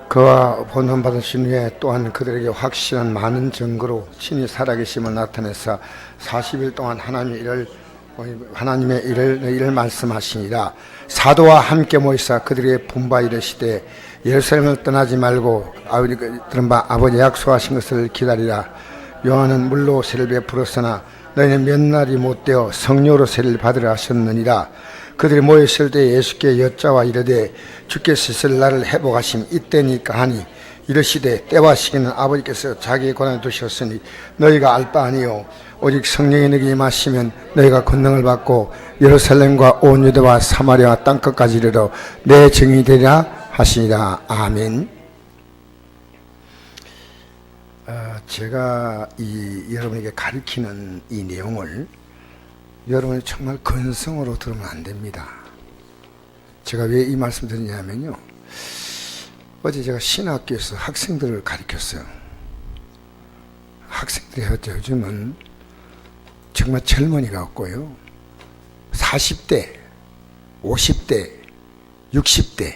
그와 본hon받으신 후에 또한 그들에게 확실한 많은 증거로 친히 살아계심을 나타내사 40일 동안 하나님의 일을 말씀하시니라. 사도와 함께 모이사 그들에게 분바 이르시되 예루살렘을 떠나지 말고 들은 바 아버지 약속하신 것을 기다리라. 요한은 물로 세를 베풀었으나 너희는 몇 날이 못되어 성령으로 세를 받으라 하셨느니라. 그들이 모였을 때 예수께 여짜와 이르되 주께서 있을 날을 회복하심 이때니까 하니 이르시되 때와 시기는 아버지께서 자기의 권한에 두셨으니 너희가 알 바 아니요 오직 성령이 너희에게 임하시면 너희가 권능을 받고 예루살렘과 온 유대와 사마리아 땅끝까지 이르러 내 증인이 되리라 하시니라. 아멘. 제가 여러분에게 가르치는 이 내용을 여러분이 정말 근성으로 들으면 안 됩니다. 제가 왜 이 말씀 드리냐면요, 어제 제가 신학교에서 학생들을 가르쳤어요. 학생들이 요즘은 정말 젊은이가 없고요, 40대, 50대, 60대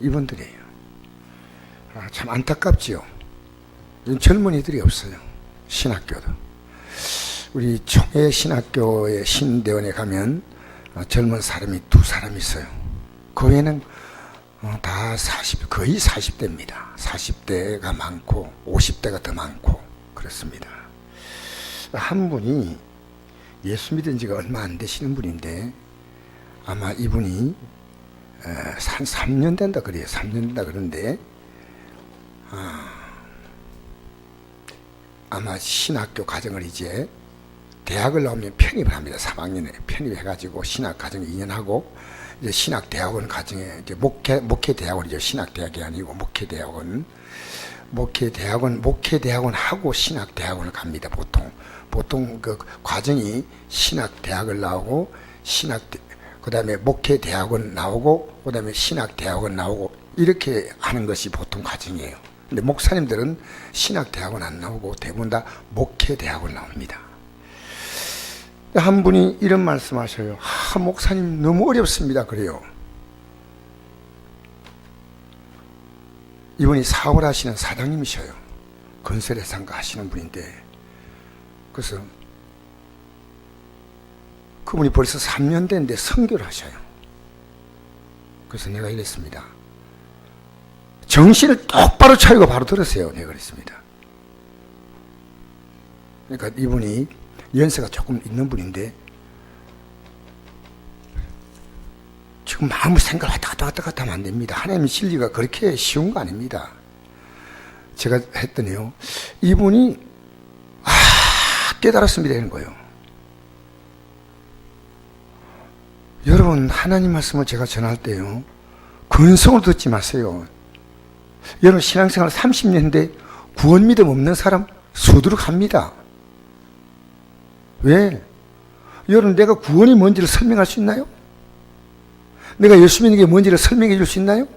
이분들이에요. 참 안타깝지요. 요즘 젊은이들이 없어요. 신학교도. 우리 총회 신학교의 신대원에 가면 젊은 사람이 2사람 있어요. 그 외에는 다 거의 40대입니다. 40대가 많고 50대가 더 많고 그렇습니다. 한 분이 예수 믿은 지가 얼마 안 되시는 분인데 아마 이분이 한 3년 된다 그래요. 3년 된다 그러는데 아마 신학교 과정을 이제 대학을 나오면 편입을 합니다. 3학년에 편입해가지고 신학 과정 2년 하고 이제 신학 대학원 과정에 이제 목회 대학원이죠. 신학 대학이 아니고 목회 대학원 하고 신학 대학원을 갑니다. 보통 그 과정이 신학 대학을 나오고 그다음에 목회 대학원 나오고 그다음에 신학 대학원 나오고 이렇게 하는 것이 보통 과정이에요. 근데 목사님들은 신학 대학원 안 나오고 대부분 다 목회 대학원 나옵니다. 한 분이 이런 말씀 하셔요. 목사님 너무 어렵습니다. 그래요. 이분이 사업을 하시는 사장님이셔요. 건설회사인가 하시는 분인데, 그래서 그분이 벌써 3년 됐는데 선교를 하셔요. 그래서 내가 이랬습니다. 정신을 똑바로 차리고 바로 들으세요. 내가 그랬습니다. 그러니까 이분이 연세가 조금 있는 분인데 지금 마음을 생각 왔다 갔다 하면 안 됩니다. 하나님의 진리가 그렇게 쉬운 거 아닙니다. 제가 했더니요, 이분이 깨달았습니다 하는 거예요. 여러분, 하나님 말씀을 제가 전할 때요, 근성으로 듣지 마세요. 여러분, 신앙생활 30년인데 구원 믿음 없는 사람 수두룩 합니다. 왜? 여러분, 내가 구원이 뭔지를 설명할 수 있나요? 내가 예수 믿는 게 뭔지를 설명해 줄 수 있나요?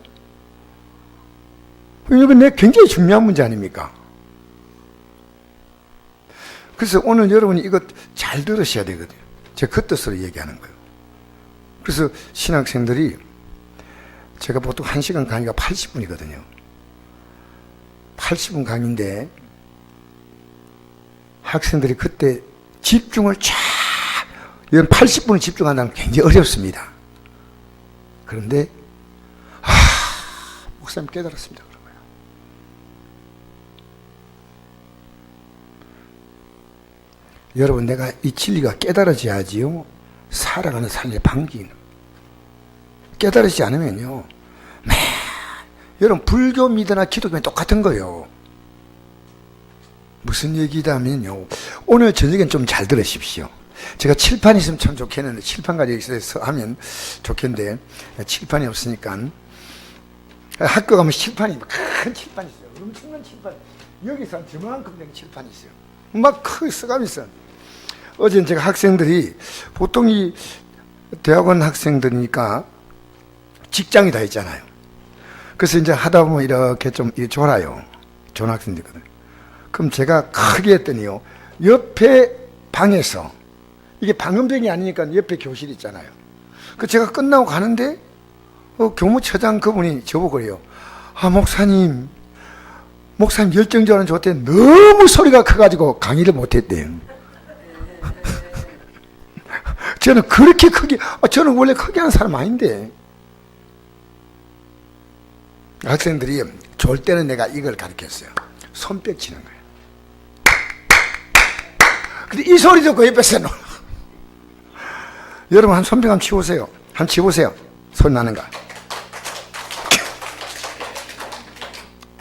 이건 내가 굉장히 중요한 문제 아닙니까? 그래서 오늘 여러분이 이거 잘 들으셔야 되거든요. 제가 그 뜻으로 얘기하는 거예요. 그래서 신학생들이 제가 보통 1시간 강의가 80분이거든요. 80분 강의인데 학생들이 그때 집중을 이런 80분을 집중한다는 게 굉장히 어렵습니다. 그런데 목사님 깨달았습니다. 그런 거예요. 여러분, 내가 이 진리가 깨달아져야지요, 살아가는 삶의 방식이. 깨달아지지 않으면요, 여러분, 불교 믿으나 기독교는 똑같은 거예요. 무슨 얘기다면요, 오늘 저녁엔 좀 잘 들으십시오. 제가 칠판이 있으면 참 좋겠는데, 칠판 가지고 있어서 하면 좋겠는데 칠판이 없으니까, 학교 가면 칠판이 큰 칠판이 있어요. 엄청난 칠판, 여기서 저만큼 된 칠판이 있어요. 막 크게 써가면서 있어요. 어제는 제가 학생들이, 보통 이 대학원 학생들이니까 직장이 다 있잖아요. 그래서 이제 하다 보면 이렇게 좀 졸아요. 좋은 학생들이거든요. 그럼 제가 크게 했더니요, 옆에 방에서, 이게 방음벽이 아니니까 옆에 교실 있잖아요. 그 제가 끝나고 가는데 교무처장 그분이 저보고 그래요. 목사님 열정적으로 좋대. 너무 소리가 커가지고 강의를 못했대요. 저는 그렇게 크게, 저는 원래 크게 하는 사람 아닌데. 학생들이 좋을 때는 내가 이걸 가르쳤어요. 손뼉 치는 거예요. 근데 이 소리 듣고 옆에서 여러분 한 손뼉 한번 치보세요. 한번 치보세요. 소리 나는가?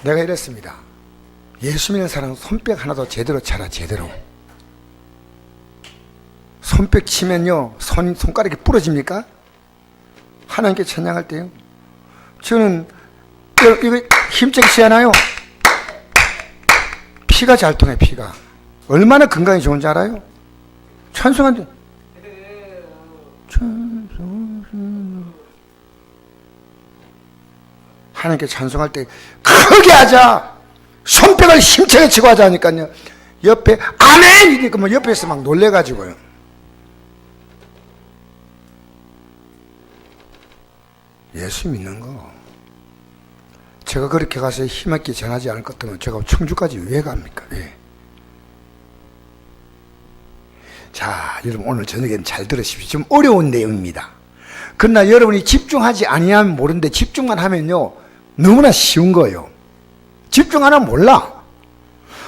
내가 이랬습니다. 예수 믿는 사람은 손뼉 하나도 제대로 차라. 제대로. 손뼉 치면요 손가락이 부러집니까? 하나님께 찬양할 때요. 저는 이거 힘차게 치잖아요. 피가 잘 통해. 피가 얼마나 건강에 좋은지 알아요? 찬송한데 하나님께 찬송할 때 크게 하자. 손뼉을 힘차게 치고 하자 하니까요. 옆에 아멘 이러니까 뭐 옆에서 막 놀래가지고요. 예수 믿는 거. 제가 그렇게 가서 힘있게 전하지 않을 것 같으면 제가 청주까지 왜 갑니까? 왜? 자, 여러분 오늘 저녁에는 잘 들으십시오. 좀 어려운 내용입니다. 그러나 여러분이 집중하지 아니하면 모르는데 집중만 하면요 너무나 쉬운 거예요. 집중 안 하면 몰라.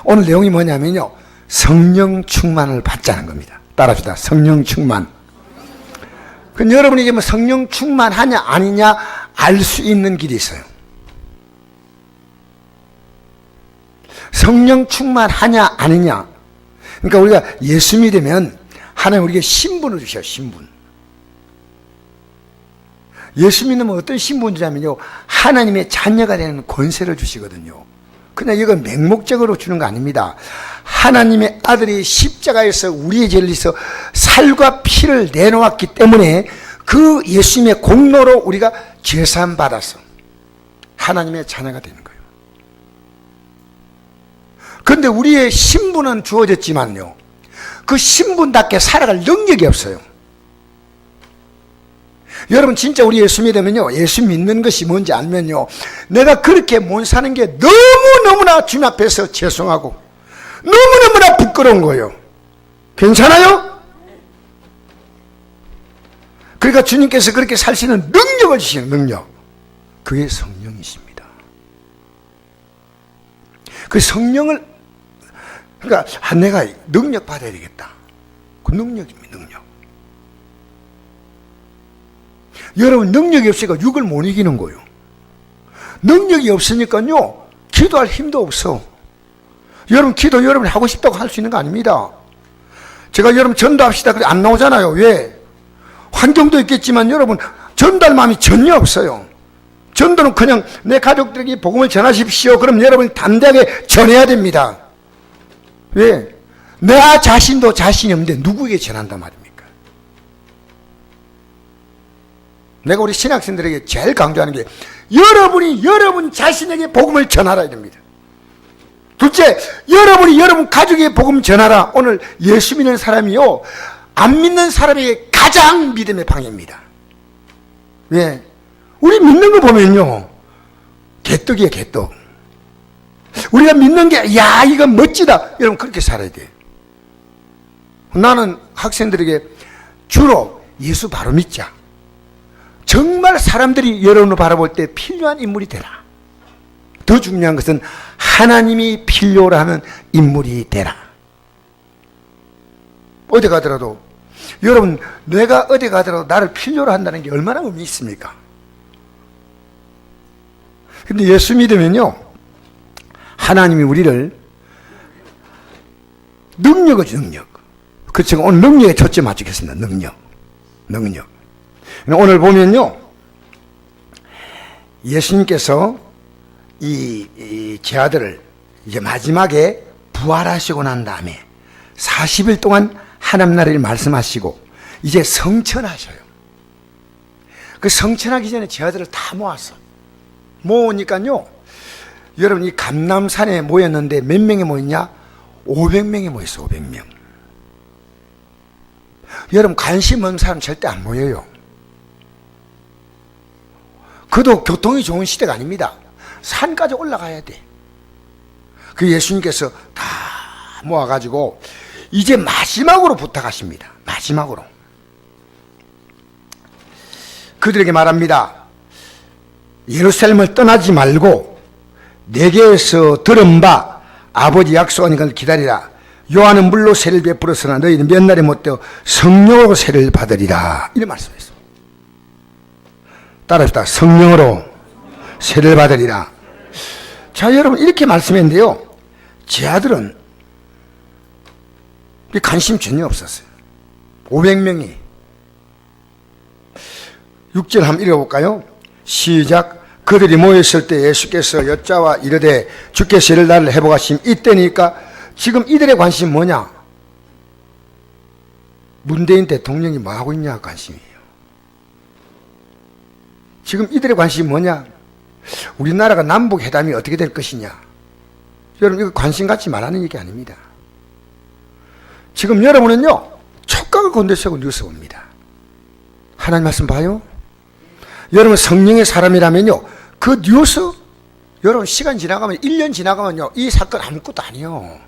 오늘 내용이 뭐냐면요 성령 충만을 받자는 겁니다. 따라합시다. 성령 충만. 그럼 여러분이 이제 뭐 성령 충만하냐 아니냐 알 수 있는 길이 있어요. 성령 충만하냐 아니냐. 그러니까 우리가 예수 믿으면 하나님 우리에게 신분을 주셔요. 신분. 예수 믿으면 어떤 신분이냐면요 하나님의 자녀가 되는 권세를 주시거든요. 그냥 이건 맹목적으로 주는 거 아닙니다. 하나님의 아들이 십자가에서 우리의 죄를 위해서 살과 피를 내놓았기 때문에 그 예수님의 공로로 우리가 죄사함 받아서 하나님의 자녀가 되는 거예요. 그런데 우리의 신분은 주어졌지만요 그 신분답게 살아갈 능력이 없어요. 여러분 진짜 우리 예수 믿으면요 예수 믿는 것이 뭔지 알면요 내가 그렇게 못 사는 게 너무너무나 주님 앞에서 죄송하고 너무너무나 부끄러운 거예요. 괜찮아요? 그러니까 주님께서 그렇게 살 수 있는 능력을 주시는 능력, 그게 성령이십니다. 그 성령을 그러니까 내가 능력 받아야 되겠다. 그 능력입니다. 능력. 여러분 능력이 없으니까 육을 못 이기는 거예요. 능력이 없으니까요 기도할 힘도 없어. 여러분 기도 여러분이 하고 싶다고 할 수 있는 거 아닙니다. 제가 여러분 전도합시다 그래 안 나오잖아요. 왜? 환경도 있겠지만 여러분 전도할 마음이 전혀 없어요. 전도는 그냥 내 가족들에게 복음을 전하십시오. 그럼 여러분이 담대하게 전해야 됩니다. 왜? 내 자신도 자신이 없는데 누구에게 전한단 말입니까? 내가 우리 신학생들에게 제일 강조하는 게 여러분이 여러분 자신에게 복음을 전하라 됩니다. 둘째, 여러분이 여러분 가족에게 복음 전하라. 오늘 예수 믿는 사람이요 안 믿는 사람에게 가장 믿음의 방해입니다. 왜? 우리 믿는 거 보면요 개떡이에요. 개떡. 우리가 믿는 게 야 이거 멋지다. 여러분 그렇게 살아야 돼요. 나는 학생들에게 주로 예수 바로 믿자. 정말 사람들이 여러분을 바라볼 때 필요한 인물이 되라. 더 중요한 것은 하나님이 필요로 하는 인물이 되라. 어디 가더라도 여러분 내가 어디 가더라도 나를 필요로 한다는 게 얼마나 의미 있습니까? 근데 예수 믿으면요 하나님이 우리를 능력을 주 능력. 그렇죠. 오늘 능력에 초점 맞추겠습니다. 능력. 오늘 보면요 예수님께서 제 아들을 이제 마지막에 부활하시고 난 다음에 40일 동안 하나님 나라를 말씀하시고 이제 성천하셔요. 그 성천하기 전에 제 아들을 다 모으니까요 여러분 이 감람산에 모였는데 몇 명이 모였냐? 500명이 모였어. 500명. 여러분 관심 없는 사람 절대 안 모여요. 그도 교통이 좋은 시대가 아닙니다. 산까지 올라가야 돼. 그 예수님께서 다 모아가지고 이제 마지막으로 부탁하십니다. 마지막으로 그들에게 말합니다. 예루살렘을 떠나지 말고 내게서 들은 바 아버지 약속한 것을 기다리라. 요한은 물로 세를 베풀었으나 너희는 몇 날에 못되어 성령으로 세를 받으리라. 이런 말씀했어요. 따라합시다. 성령으로 세를 받으리라. 자, 여러분 이렇게 말씀했는데요, 제 아들은 관심 전혀 없었어요. 500명이 6절 한번 읽어볼까요? 시작. 그들이 모였을 때 예수께서 여자와 이르되 주께서 이를 나를 회복하심. 이때니까 지금 이들의 관심이 뭐냐? 문재인 대통령이 뭐하고 있냐 관심이에요. 지금 이들의 관심이 뭐냐? 우리나라가 남북 회담이 어떻게 될 것이냐? 여러분 이거 관심 갖지 말라는 얘기 아닙니다. 지금 여러분은요 촉각을 건드시고 뉴스 봅니다. 하나님 말씀 봐요. 여러분 성령의 사람이라면요 그 뉴스 여러분 시간 지나가면 1년 지나가면요 이 사건 아무것도 아니에요.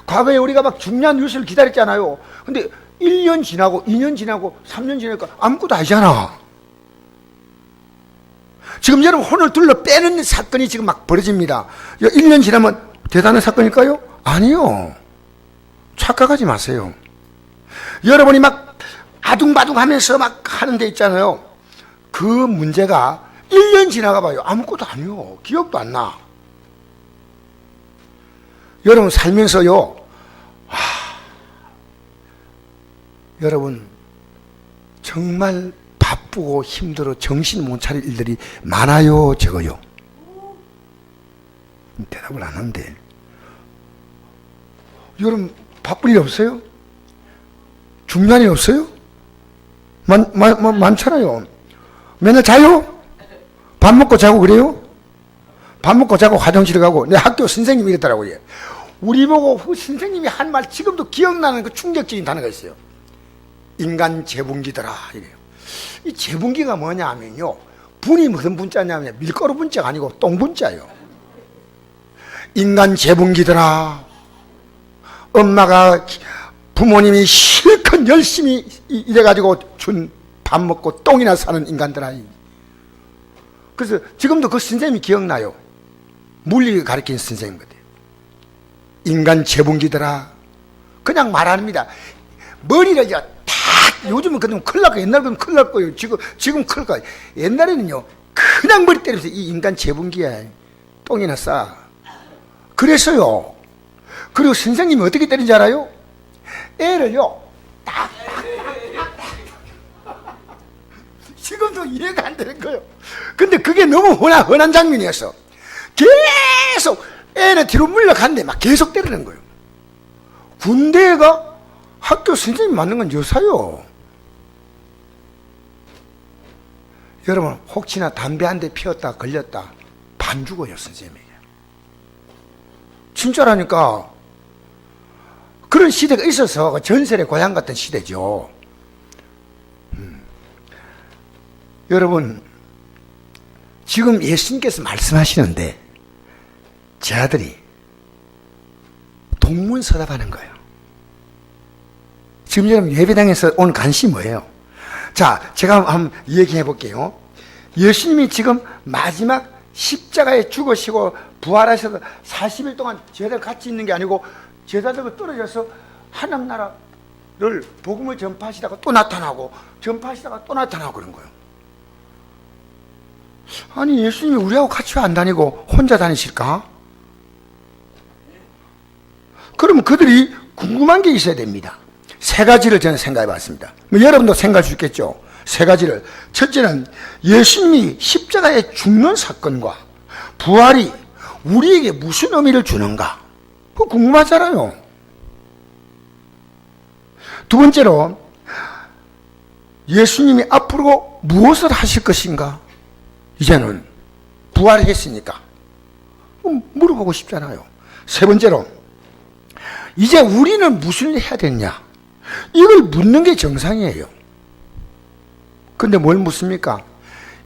과거에 우리가 막 중요한 뉴스를 기다렸잖아요. 근데 1년 지나고 2년 지나고 3년 지나니까 아무것도 아니잖아. 지금 여러분 혼을 둘러 빼는 사건이 지금 막 벌어집니다. 1년 지나면 대단한 사건일까요? 아니요. 착각하지 마세요. 여러분이 막 아둥바둥 하면서 막 하는 데 있잖아요. 그 문제가 1년 지나가 봐요. 아무것도 아니요. 기억도 안 나. 여러분 살면서요, 여러분 정말 바쁘고 힘들어 정신 못 차릴 일들이 많아요, 적어요? 대답을 안 하는데. 여러분 바쁜 일 없어요? 중요한 일 없어요? 많잖아요. 맨날 자요? 밥 먹고 자고 그래요? 밥 먹고 자고 화장실에 가고. 내 학교 선생님이 이랬더라고요. 우리 보고 그 선생님이 한 말 지금도 기억나는 그 충격적인 단어가 있어요. 인간 재분기더라 이래요. 이 재분기가 뭐냐 하면요, 분이 무슨 분자냐면 밀가루 분자가 아니고 똥 분자예요. 인간 재분기더라. 엄마가 부모님이 실컷 열심히 일해가지고 준 밥 먹고 똥이나 사는 인간들아. 그래서 지금도 그 선생님이 기억나요. 물리 가르치는 선생님 같아요. 인간 재분기더라. 그냥 말합니다. 머리를 다 요즘은 그냥 큰일 날 거예요. 옛날에 그냥 큰일 날 거예요. 지금 큰일 날 거예요. 옛날에는요 그냥 머리 때리면서 이 인간 재분기야. 똥이나 싸. 그래서요. 그리고 선생님이 어떻게 때리는지 알아요? 애를요 딱 지금도 이해가 안 되는 거예요. 근데 그게 너무 흔한 장면이었어. 계속 애를 뒤로 물러갔는데 막 계속 때리는 거예요. 군대가 학교 선생님 맞는 건 여사요. 여러분 혹시나 담배 한 대 피웠다 걸렸다 반 죽어요 선생님에게. 진짜라니까. 그런 시대가 있어서 전설의 고향 같은 시대죠. 여러분 지금 예수님께서 말씀하시는데 제 아들이 동문서답하는 거예요. 지금 여러분 예배당에서 온 관심이 뭐예요? 자, 제가 한번 얘기해 볼게요. 예수님이 지금 마지막 십자가에 죽으시고 부활하셔서 40일 동안 제자들 같이 있는 게 아니고 제자들과 떨어져서 하나님 나라를 복음을 전파하시다가 또 나타나고 전파하시다가 또 나타나고 그런 거예요. 아니 예수님이 우리하고 같이 안 다니고 혼자 다니실까? 그러면 그들이 궁금한 게 있어야 됩니다. 세 가지를 저는 생각해 봤습니다. 여러분도 생각할 수 있겠죠. 세 가지를. 첫째는 예수님이 십자가에 죽는 사건과 부활이 우리에게 무슨 의미를 주는가? 그거 궁금하잖아요. 두 번째로 예수님이 앞으로 무엇을 하실 것인가? 이제는 부활했으니까 물어보고 싶잖아요. 세 번째로 이제 우리는 무슨 일을 해야 되냐? 이걸 묻는 게 정상이에요. 근데 뭘 묻습니까?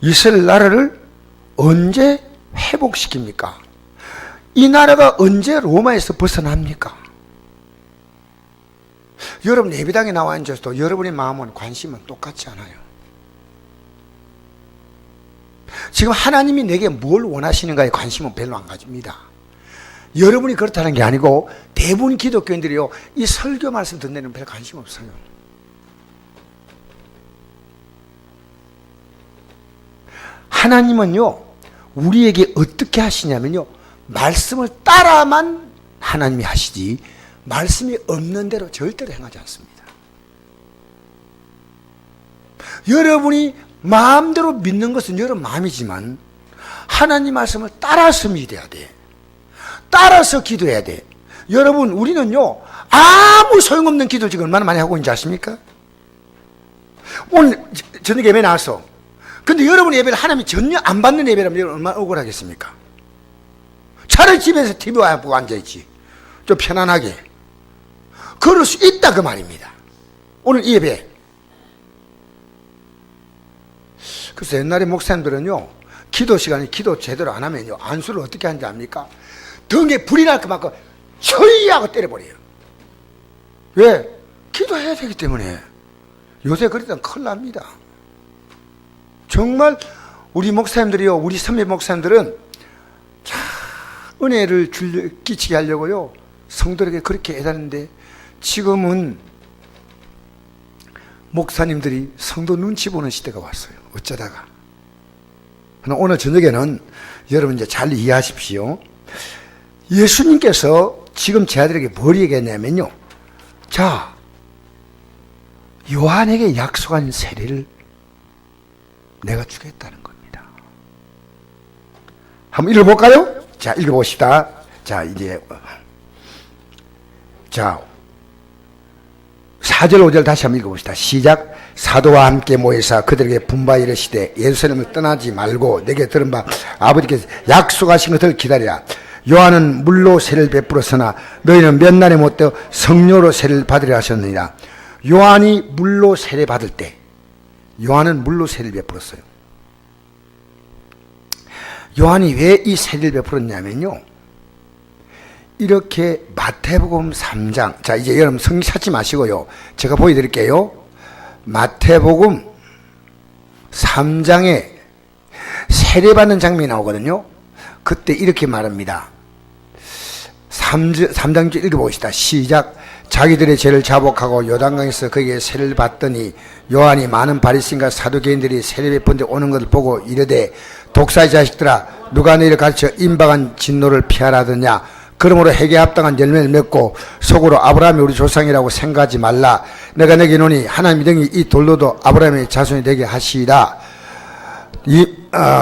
이스라엘 나라를 언제 회복시킵니까? 이 나라가 언제 로마에서 벗어납니까? 여러분 예배당에 나와 앉아서도 여러분의 마음은 관심은 똑같지 않아요. 지금 하나님이 내게 뭘 원하시는가에 관심은 별로 안 가집니다. 여러분이 그렇다는 게 아니고 대부분 기독교인들이요, 이 설교 말씀 듣는 데는 별 관심 없어요. 하나님은요, 우리에게 어떻게 하시냐면요, 말씀을 따라만 하나님이 하시지 말씀이 없는 대로 절대로 행하지 않습니다. 여러분이 마음대로 믿는 것은 여러분 마음이지만 하나님 말씀을 따라서 믿어야 돼. 따라서 기도해야 돼. 여러분, 우리는요, 아무 소용없는 기도를 지금 얼마나 많이 하고 있는지 아십니까? 오늘 저녁 예배 나왔어. 근데 여러분 예배를 하나님이 전혀 안 받는 예배라면 여러분 얼마나 억울하겠습니까? 차라리 집에서 TV 보고 앉아있지. 좀 편안하게. 그럴 수 있다 그 말입니다. 오늘 이 예배. 그래서 옛날에 목사님들은요, 기도 시간에 기도 제대로 안 하면요, 안수를 어떻게 하는지 압니까? 등에 불이 날 것만큼 철이 하고 때려버려요. 왜? 기도해야 되기 때문에. 요새 그랬다면 큰일 납니다. 정말 우리 목사님들이요, 우리 선배 목사님들은 참 은혜를 끼치게 하려고요, 성도에게 그렇게 해달는데 지금은 목사님들이 성도 눈치 보는 시대가 왔어요. 어쩌다가. 오늘 저녁에는 여러분 이제 잘 이해하십시오. 예수님께서 지금 제 아들에게 뭘 얘기했냐면요, 자, 요한에게 약속한 세례를 내가 주겠다는 겁니다. 한번 읽어볼까요? 자, 읽어봅시다. 자, 이제, 자, 4절 5절 다시 한번 읽어봅시다. 시작. 사도와 함께 모여서 그들에게 분바 이르시되 예루살렘을 떠나지 말고 내게 들은 바 아버지께서 약속하신 것을 기다리라. 요한은 물로 세를 베풀었으나 너희는 몇 날에 못되어 성령으로 세를 받으려 하셨느니라. 요한이 물로 세례 받을 때, 요한은 물로 세를 베풀었어요. 요한이 왜 이 세례를 베풀었냐면요, 이렇게 마태복음 3장, 자 이제 여러분 성경 찾지 마시고요, 제가 보여드릴게요. 마태복음 3장에 세례받는 장면이 나오거든요. 그때 이렇게 말합니다. 3장 읽어봅시다. 시작. 자기들의 죄를 자복하고 요단강에서 그에게 세례를 받더니 요한이 많은 바리새인과 사두개인들이 세례 베푼 데 오는 것을 보고 이르되 독사의 자식들아, 누가 너희를 가르쳐 임박한 진노를 피하라더냐. 그러므로 핵에 합당한 열매를 맺고 속으로 아브라함이 우리 조상이라고 생각하지 말라. 내가 내게 이르노니 하나님이 등이 이 돌로도 아브라함의 자손이 되게 하시리라.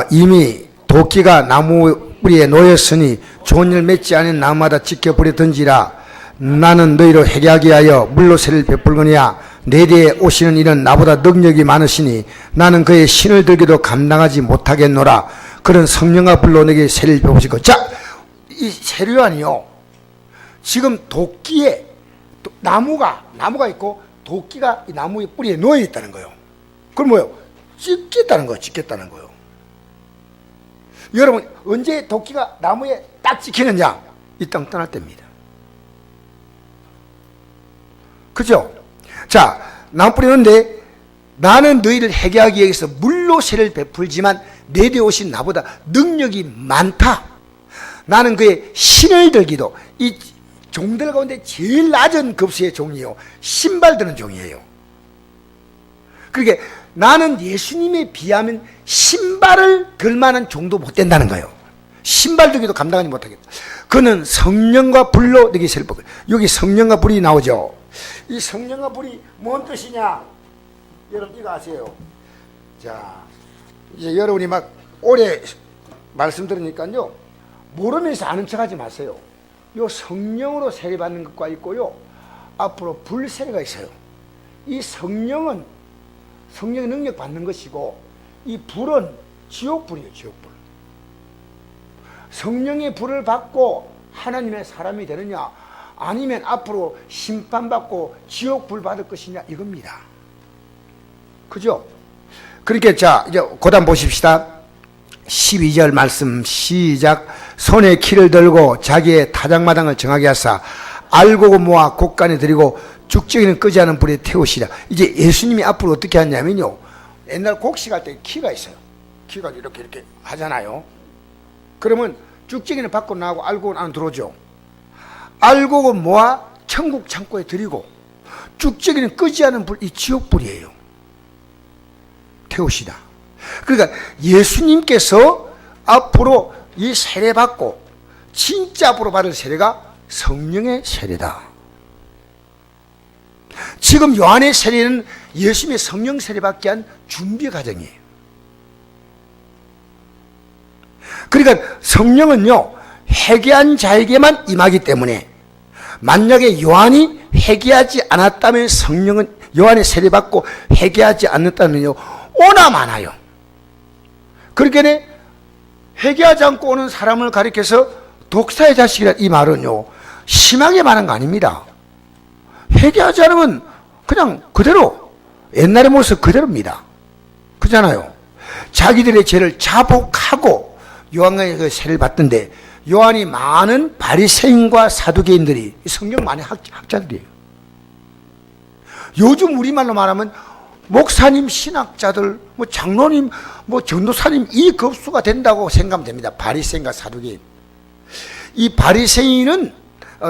이미 도끼가 나무 뿌리에 놓였으니 좋은 일 맺지 않은 나무마다 지켜 버려 던지라. 나는 너희로 회개하게 하여 물로 세를 베풀거니와 내 뒤에 오시는 이는 나보다 능력이 많으시니 나는 그의 신을 들기도 감당하지 못하겠노라. 그런 성령과 불로 내게 세를 베푸시고. 자, 이 세례요한이요, 지금 도끼에 나무가 있고 도끼가 이 나무의 뿌리에 놓여 있다는 거예요. 그럼 뭐요? 찍겠다는 거예요. 찍겠다는 거예요. 여러분, 언제 도끼가 나무에 딱 찍히느냐? 이 땅 떠날 때입니다. 그죠? 자, 나무 뿌리는데 나는 너희를 회개하기 위해서 물로 세를 베풀지만 내 뒤에 오신 나보다 능력이 많다. 나는 그의 신을 들기도, 이 종들 가운데 제일 낮은 급수의 종이요, 신발 드는 종이에요. 그러니까 나는 예수님에 비하면 신발을 들 만한 종도 못 된다는 거예요. 신발 들기도 감당하지 못하겠다. 그는 성령과 불로 내게 세를 받고. 여기 성령과 불이 나오죠. 이 성령과 불이 뭔 뜻이냐? 여러분 이거 아세요? 자, 이제 여러분이 막 오래 말씀 들으니까요, 모르면서 아는 척하지 마세요. 요 성령으로 세례 받는 것과 있고요, 앞으로 불 세례가 있어요. 이 성령은 성령의 능력 받는 것이고, 이 불은 지옥불이에요. 지옥불. 성령의 불을 받고 하나님의 사람이 되느냐, 아니면 앞으로 심판받고 지옥불 받을 것이냐, 이겁니다. 그죠? 그러니까 자, 이제 고단 보십시다. 12절 말씀 시작. 손에 키를 들고 자기의 타작마당을 정하게 하사 알곡을 모아 곡간에 들이고 죽정이는 끄지 않은 불에 태우시라. 이제 예수님이 앞으로 어떻게 하냐면요, 옛날 곡식 할 때 키가 있어요. 키가 이렇게 하잖아요. 그러면 죽정이는 밖으로 나가고 알곡은 안으로 들어오죠. 알곡은 모아 천국 창고에 들이고 죽정이는 끄지 않은 불, 이 지옥불이에요. 태우시다. 그러니까 예수님께서 앞으로 이 세례 받고 진짜 앞으로 받을 세례가 성령의 세례다. 지금 요한의 세례는 예수님의 성령 세례 받기 위한 준비 과정이에요. 그러니까 성령은요, 회개한 자에게만 임하기 때문에 만약에 요한이 회개하지 않았다면 성령은 요한의 세례 받고 회개하지 않았다면요, 오나 많아요. 그러니까 회개하지 않고 오는 사람을 가리켜서 독사의 자식이라, 이 말은요 심하게 말한 거 아닙니다. 회개하지 않으면 그냥 그대로 옛날의 모습 그대로입니다. 그렇잖아요. 자기들의 죄를 자복하고 요한의 그 세례를 받던데, 요한이 많은 바리새인과 사두개인들이 성경 많이 학자들이에요. 요즘 우리말로 말하면 목사님, 신학자들, 뭐 장로님, 뭐 전도사님, 이 급수가 된다고 생각하면 됩니다. 바리새인과 사두개인. 이 바리새인은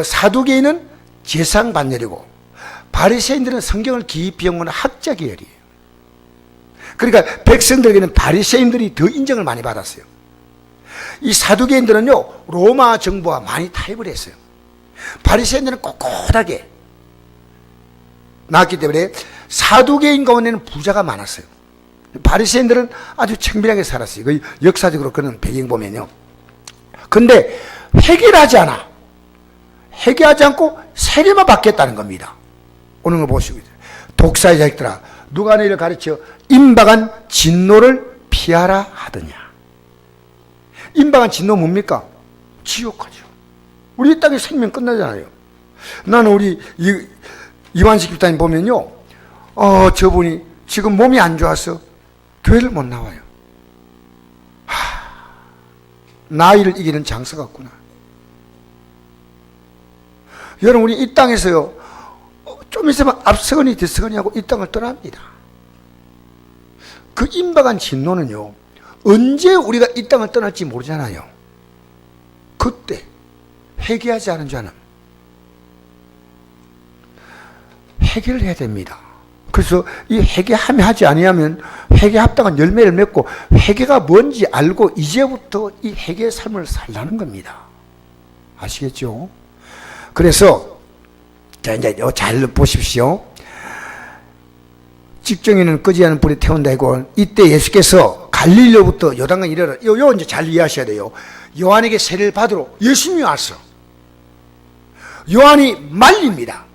사두개인은 재상 반열이고, 바리새인들은 성경을 깊이 연구하는 학자 계열이에요. 그러니까 백성들에게는 바리새인들이 더 인정을 많이 받았어요. 이 사두개인들은요 로마 정부와 많이 타협을 했어요. 바리새인들은 꼿꼿하게 나왔기 때문에 사두개인 가운데는 부자가 많았어요. 바리새인들은 아주 청빈하게 살았어요. 그 역사적으로 그런 배경 보면요. 근데 회개를 하지 않아. 회개하지 않고 세례만 받겠다는 겁니다. 오늘 걸 보시고, 독사의 자식들아, 누가 너희를 가르쳐 임박한 진노를 피하라 하더냐. 임박한 진노 뭡니까? 지옥하죠. 우리 이 땅에 생명 끝나잖아요. 나는 우리 이완식 집사님 보면요, 저분이 지금 몸이 안 좋아서 교회를 못 나와요. 나이를 이기는 장사 같구나. 여러분, 우리 이 땅에서요, 좀 있으면 앞서거니 뒤서거니 하고 이 땅을 떠납니다. 그 임박한 진노는요, 언제 우리가 이 땅을 떠날지 모르잖아요. 그때 회개하지 않은 자는 회개를 해야 됩니다. 그래서 이 회개하며 하지 아니하면 회개 합당한 열매를 맺고, 회개가 뭔지 알고 이제부터 이 회개의 삶을 살라는 겁니다. 아시겠죠? 그래서 자, 이제 잘 보십시오. 직정에는 끄지 않은 불에 태운다 이고, 이때 예수께서 갈릴리로부터 요단강 이르러, 요 이제 잘 이해하셔야 돼요. 요한에게 세례를 받으러 예수님이 왔어. 요한이 말립니다.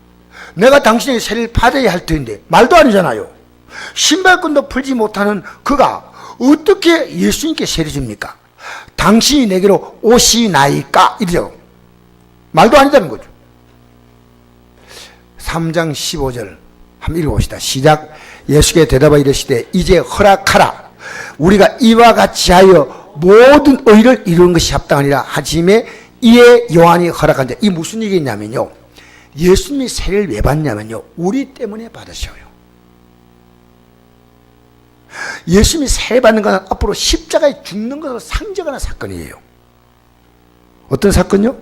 내가 당신에게 세례를 받아야 할 텐데, 말도 아니잖아요. 신발끈도 풀지 못하는 그가 어떻게 예수님께 세례 줍니까? 당신이 내게로 오시나이까? 이러죠. 말도 아니다는 거죠. 3장 15절 한번 읽어봅시다. 시작. 예수께 대답하여 이르시되 이제 허락하라. 우리가 이와 같이 하여 모든 의를 이루는 것이 합당하니라 하심에 이에 요한이 허락한 자. 이 무슨 얘기냐면요, 예수님이 세례를 왜 받냐면요, 우리 때문에 받으셔요. 예수님이 세례 받는 것은 앞으로 십자가에 죽는 것을 상징하는 사건이에요. 어떤 사건요?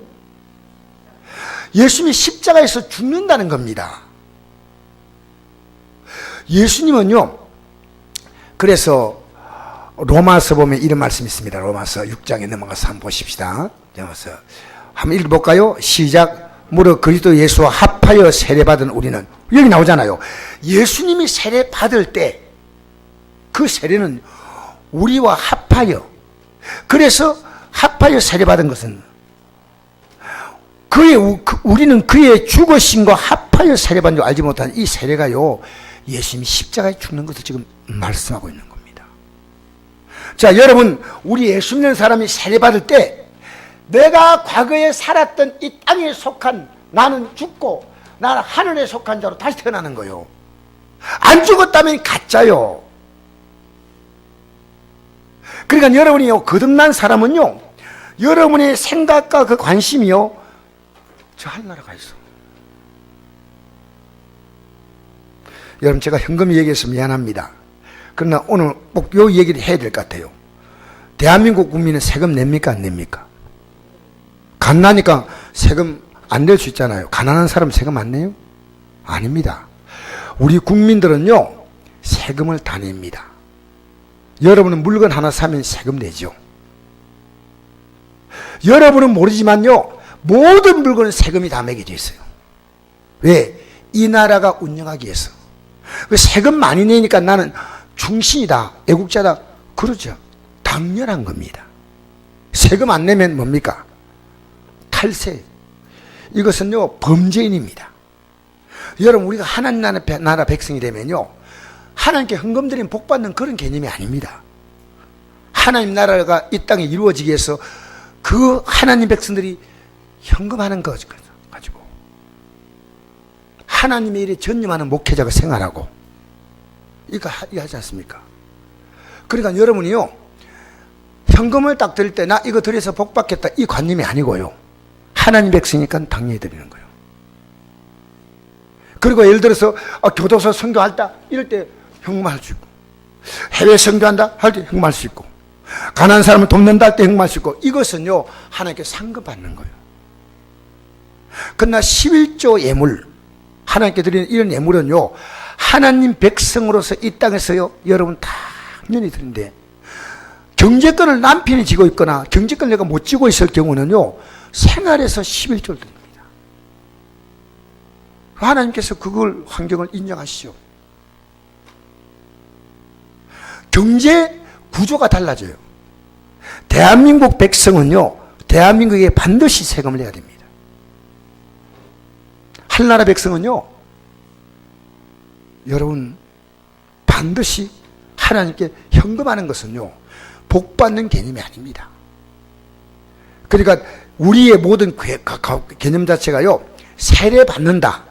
예수님이 십자가에서 죽는다는 겁니다. 예수님은요, 그래서 로마서 보면 이런 말씀이 있습니다. 로마서 6장에 넘어가서 한번 보십시다. 로마서 한번 읽어볼까요? 시작. 무릇 그리스도 예수와 합하여 세례받은 우리는, 여기 나오잖아요. 예수님이 세례 받을 때 그 세례는 우리와 합하여, 그래서 합하여 세례받은 것은 우리는 그의 죽으심과 합하여 세례받은 줄 알지 못한 이 세례가요, 예수님이 십자가에 죽는 것을 지금 말씀하고 있는 겁니다. 자, 여러분, 우리 예수 믿는 사람이 세례받을 때 내가 과거에 살았던 이 땅에 속한, 나는 죽고 나는 하늘에 속한 자로 다시 태어나는 거예요. 안 죽었다면 가짜요. 그러니까 여러분이요, 거듭난 사람은요, 여러분의 생각과 그 관심이요, 저 하늘나라 가 있어. 여러분, 제가 현금 얘기해서 미안합니다. 그러나 오늘 꼭 요 얘기를 해야 될 것 같아요. 대한민국 국민은 세금 냅니까, 안 냅니까? 갓나니까 세금 안 낼 수 있잖아요. 가난한 사람 세금 안 내요? 아닙니다. 우리 국민들은요, 세금을 다 냅니다. 여러분은 물건 하나 사면 세금 내죠. 여러분은 모르지만요, 모든 물건은 세금이 다 매겨져 있어요. 왜? 이 나라가 운영하기 위해서. 세금 많이 내니까 나는 충신이다, 애국자다, 그러죠. 당연한 겁니다. 세금 안 내면 뭡니까? 탈세. 이것은요, 범죄인입니다. 여러분, 우리가 하나님 나라 백성이 되면요, 하나님께 헌금 드리면 복 받는 그런 개념이 아닙니다. 하나님 나라가 이 땅에 이루어지기 위해서 그 하나님 백성들이 헌금하는 거 가지고 하나님의 일에 전념하는 목회자가 생활하고, 이거 하지 않습니까? 그러니까 여러분이요, 현금을 딱 드릴 때 나 이거 드려서 복 받겠다, 이 관념이 아니고요, 하나님 백성이니까 당연히 드리는 거예요. 그리고 예를 들어서 교도소 선교할다 이럴 때 현금할 수 있고, 해외 선교한다 할 때 현금할 수 있고, 가난한 사람을 돕는다 할 때 현금할 수 있고, 이것은요, 하나님께 상급받는 거예요. 그러나 11조 예물, 하나님께 드리는 이런 예물은요, 하나님 백성으로서 이 땅에서요, 여러분 당연히 드린데, 경제권을 남편이 쥐고 있거나 경제권을 내가 못 쥐고 있을 경우는요, 생활에서 11조를 드립니다. 하나님께서 그걸 환경을 인정하시죠. 경제 구조가 달라져요. 대한민국 백성은요, 대한민국에 반드시 세금을 내야 됩니다. 한나라 백성은요, 여러분 반드시 하나님께 현금하는 것은요, 복받는 개념이 아닙니다. 그러니까 우리의 모든 개념 자체가요, 세례 받는다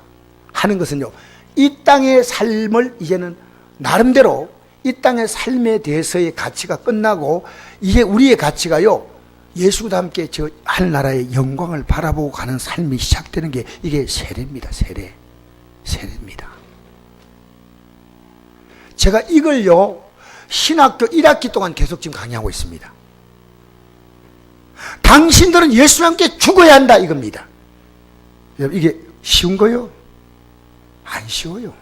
하는 것은요, 이 땅의 삶을 이제는 나름대로 이 땅의 삶에 대해서의 가치가 끝나고, 이제 우리의 가치가요, 예수와 함께 저 하늘나라의 영광을 바라보고 가는 삶이 시작되는 게 이게 세례입니다. 세례입니다. 제가 이걸요, 신학교 1학기 동안 계속 지금 강의하고 있습니다. 당신들은 예수와 함께 죽어야 한다, 이겁니다. 여러분, 이게 쉬운 거요? 안 쉬워요.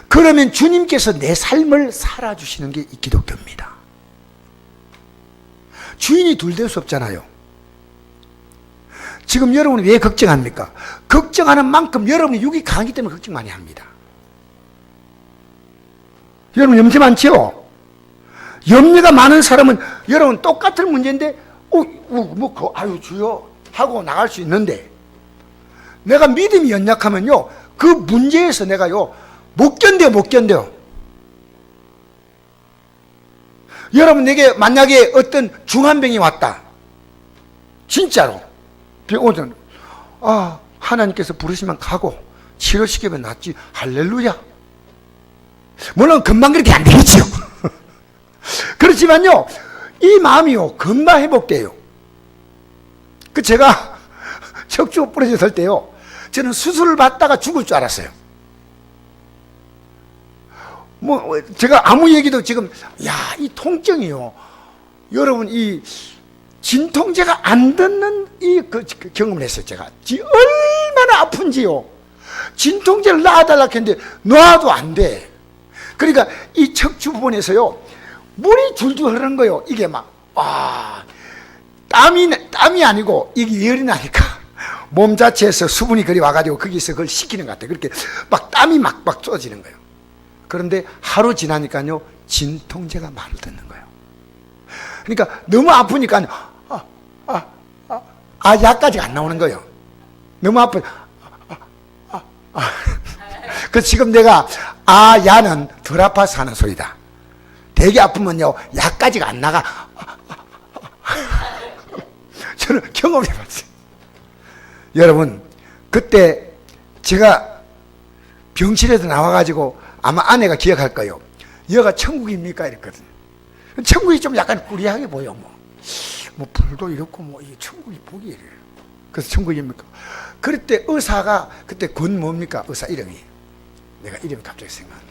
그러면 주님께서 내 삶을 살아주시는 게 이 기독교입니다. 주인이 둘 될 수 없잖아요. 지금 여러분이 왜 걱정합니까? 걱정하는 만큼 여러분이 육이 강하기 때문에 걱정 많이 합니다. 여러분 염려 많죠? 염려가 많은 사람은 여러분 똑같은 문제인데 아유 주여 하고 나갈 수 있는데, 내가 믿음이 연약하면요, 그 문제에서 내가요 못 견뎌요. 여러분, 내게 만약에 어떤 중환병이 왔다, 진짜로 병원은 하나님께서 부르시면 가고 치료시키면 낫지, 할렐루야. 물론 금방 그렇게 안 되겠죠. 그렇지만요, 이 마음이요 금방 회복돼요. 제가 척추가 부러졌을 때요, 저는 수술을 받다가 죽을 줄 알았어요. 제가 아무 얘기도 지금, 이 통증이요, 여러분, 이 진통제가 안 듣는 그 경험을 했어요. 제가 얼마나 아픈지요. 진통제를 놔달라고 했는데 놔도 안 돼. 그러니까 이 척추 부분에서요, 물이 줄줄 흐르는 거예요. 이게 땀이 아니고 이게 열이 나니까 몸 자체에서 수분이 그리 와가지고 거기서 그걸 식히는 것 같아요. 그렇게 땀이 막 쏟아지는 거예요. 그런데 하루 지나니까요, 진통제가 말을 듣는 거예요. 그러니까 너무 아프니까 약까지 안 나오는 거예요. 너무 그 지금 내가 야는 덜 아파서 하는 소리다. 되게 아프면요, 약까지가 안 나가. 저는 경험해봤어요. 여러분, 그때 제가 병실에서 나와가지고, 아마 아내가 기억할 거예요. 여가 천국입니까? 이랬거든. 천국이 좀 약간 꾸리하게 보여. 뭐 불도 이렇고 뭐 이게 천국이 보기 이래. 그래서 천국입니까? 그럴 때 의사가 그때 권 뭡니까? 의사 이름이. 내가 이름이 갑자기 생각난다.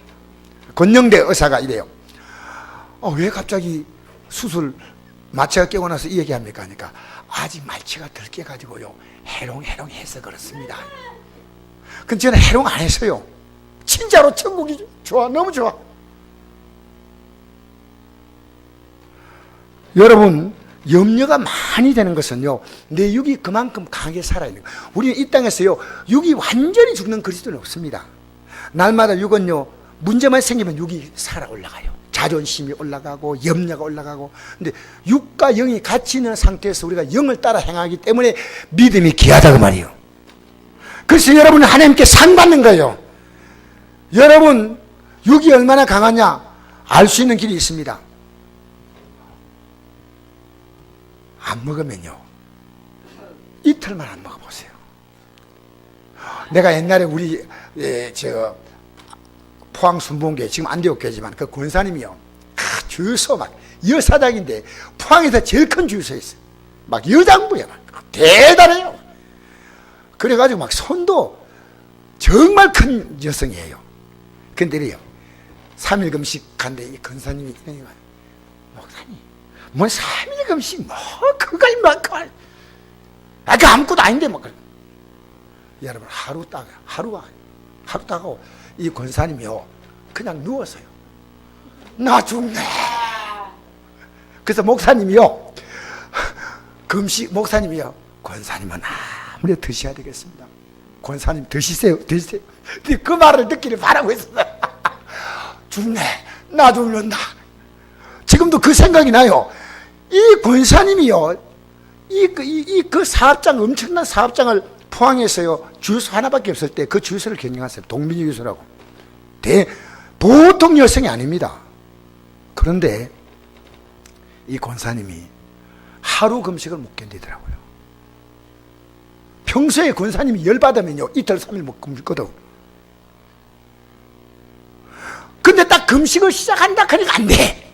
권영대 의사가 이래요. 왜 갑자기 수술 마취가 깨고 나서 이 얘기합니까? 하니까 아직 마취가 덜 깨가지고요. 해롱해롱해서 그렇습니다. 근데 저는 해롱 안 했어요. 진짜로 천국이 좋아. 너무 좋아. 여러분, 염려가 많이 되는 것은요, 내 육이 그만큼 강하게 살아야 돼요. 우리는 이 땅에서요, 육이 완전히 죽는 그리스도는 없습니다. 날마다 육은요, 문제만 생기면 육이 살아 올라가요. 자존심이 올라가고 염려가 올라가고. 근데 육과 영이 같이 있는 상태에서 우리가 영을 따라 행하기 때문에 믿음이 귀하다고 말이에요. 그래서 여러분은 하나님께 상 받는 거예요. 여러분 육이 얼마나 강하냐 알 수 있는 길이 있습니다. 안 먹으면요 이틀만 안 먹어보세요. 내가 옛날에 우리 포항 순봉교회 지금 안디옥교회지만 그 권사님이요 주유소 막 여사장인데 포항에서 제일 큰 주유소에 있어요. 막 여장부야 막 대단해요. 그래가지고 막 손도 정말 큰 여성이에요. 근데요 3일 금식 간데 이 권사님이 목사님 뭐 3일 금식 뭐 그걸 막 그 아무것도 아닌데 뭐 여러분 하루 따가고 이 권사님이요 그냥 누웠어요. 나 죽네. 그래서 목사님이요 목사님이요 권사님은 아무래도 드셔야 되겠습니다. 권사님 드시세요. 그 말을 듣기를 바라고 있었어요. 죽네. 나 죽는다. 지금도 그 생각이 나요. 이 권사님이요 그 사업장 엄청난 사업장을 포항에서요 주유소 하나밖에 없을 때 그 주유소를 경영하세요. 동민이 주유소라고. 보통 여성이 아닙니다. 그런데 이 권사님이 하루 금식을 못 견디더라고요. 평소에 권사님이 열받으면요 이틀 3일 못 굶거든. 근데 딱 금식을 시작한다 그러니까 안 돼.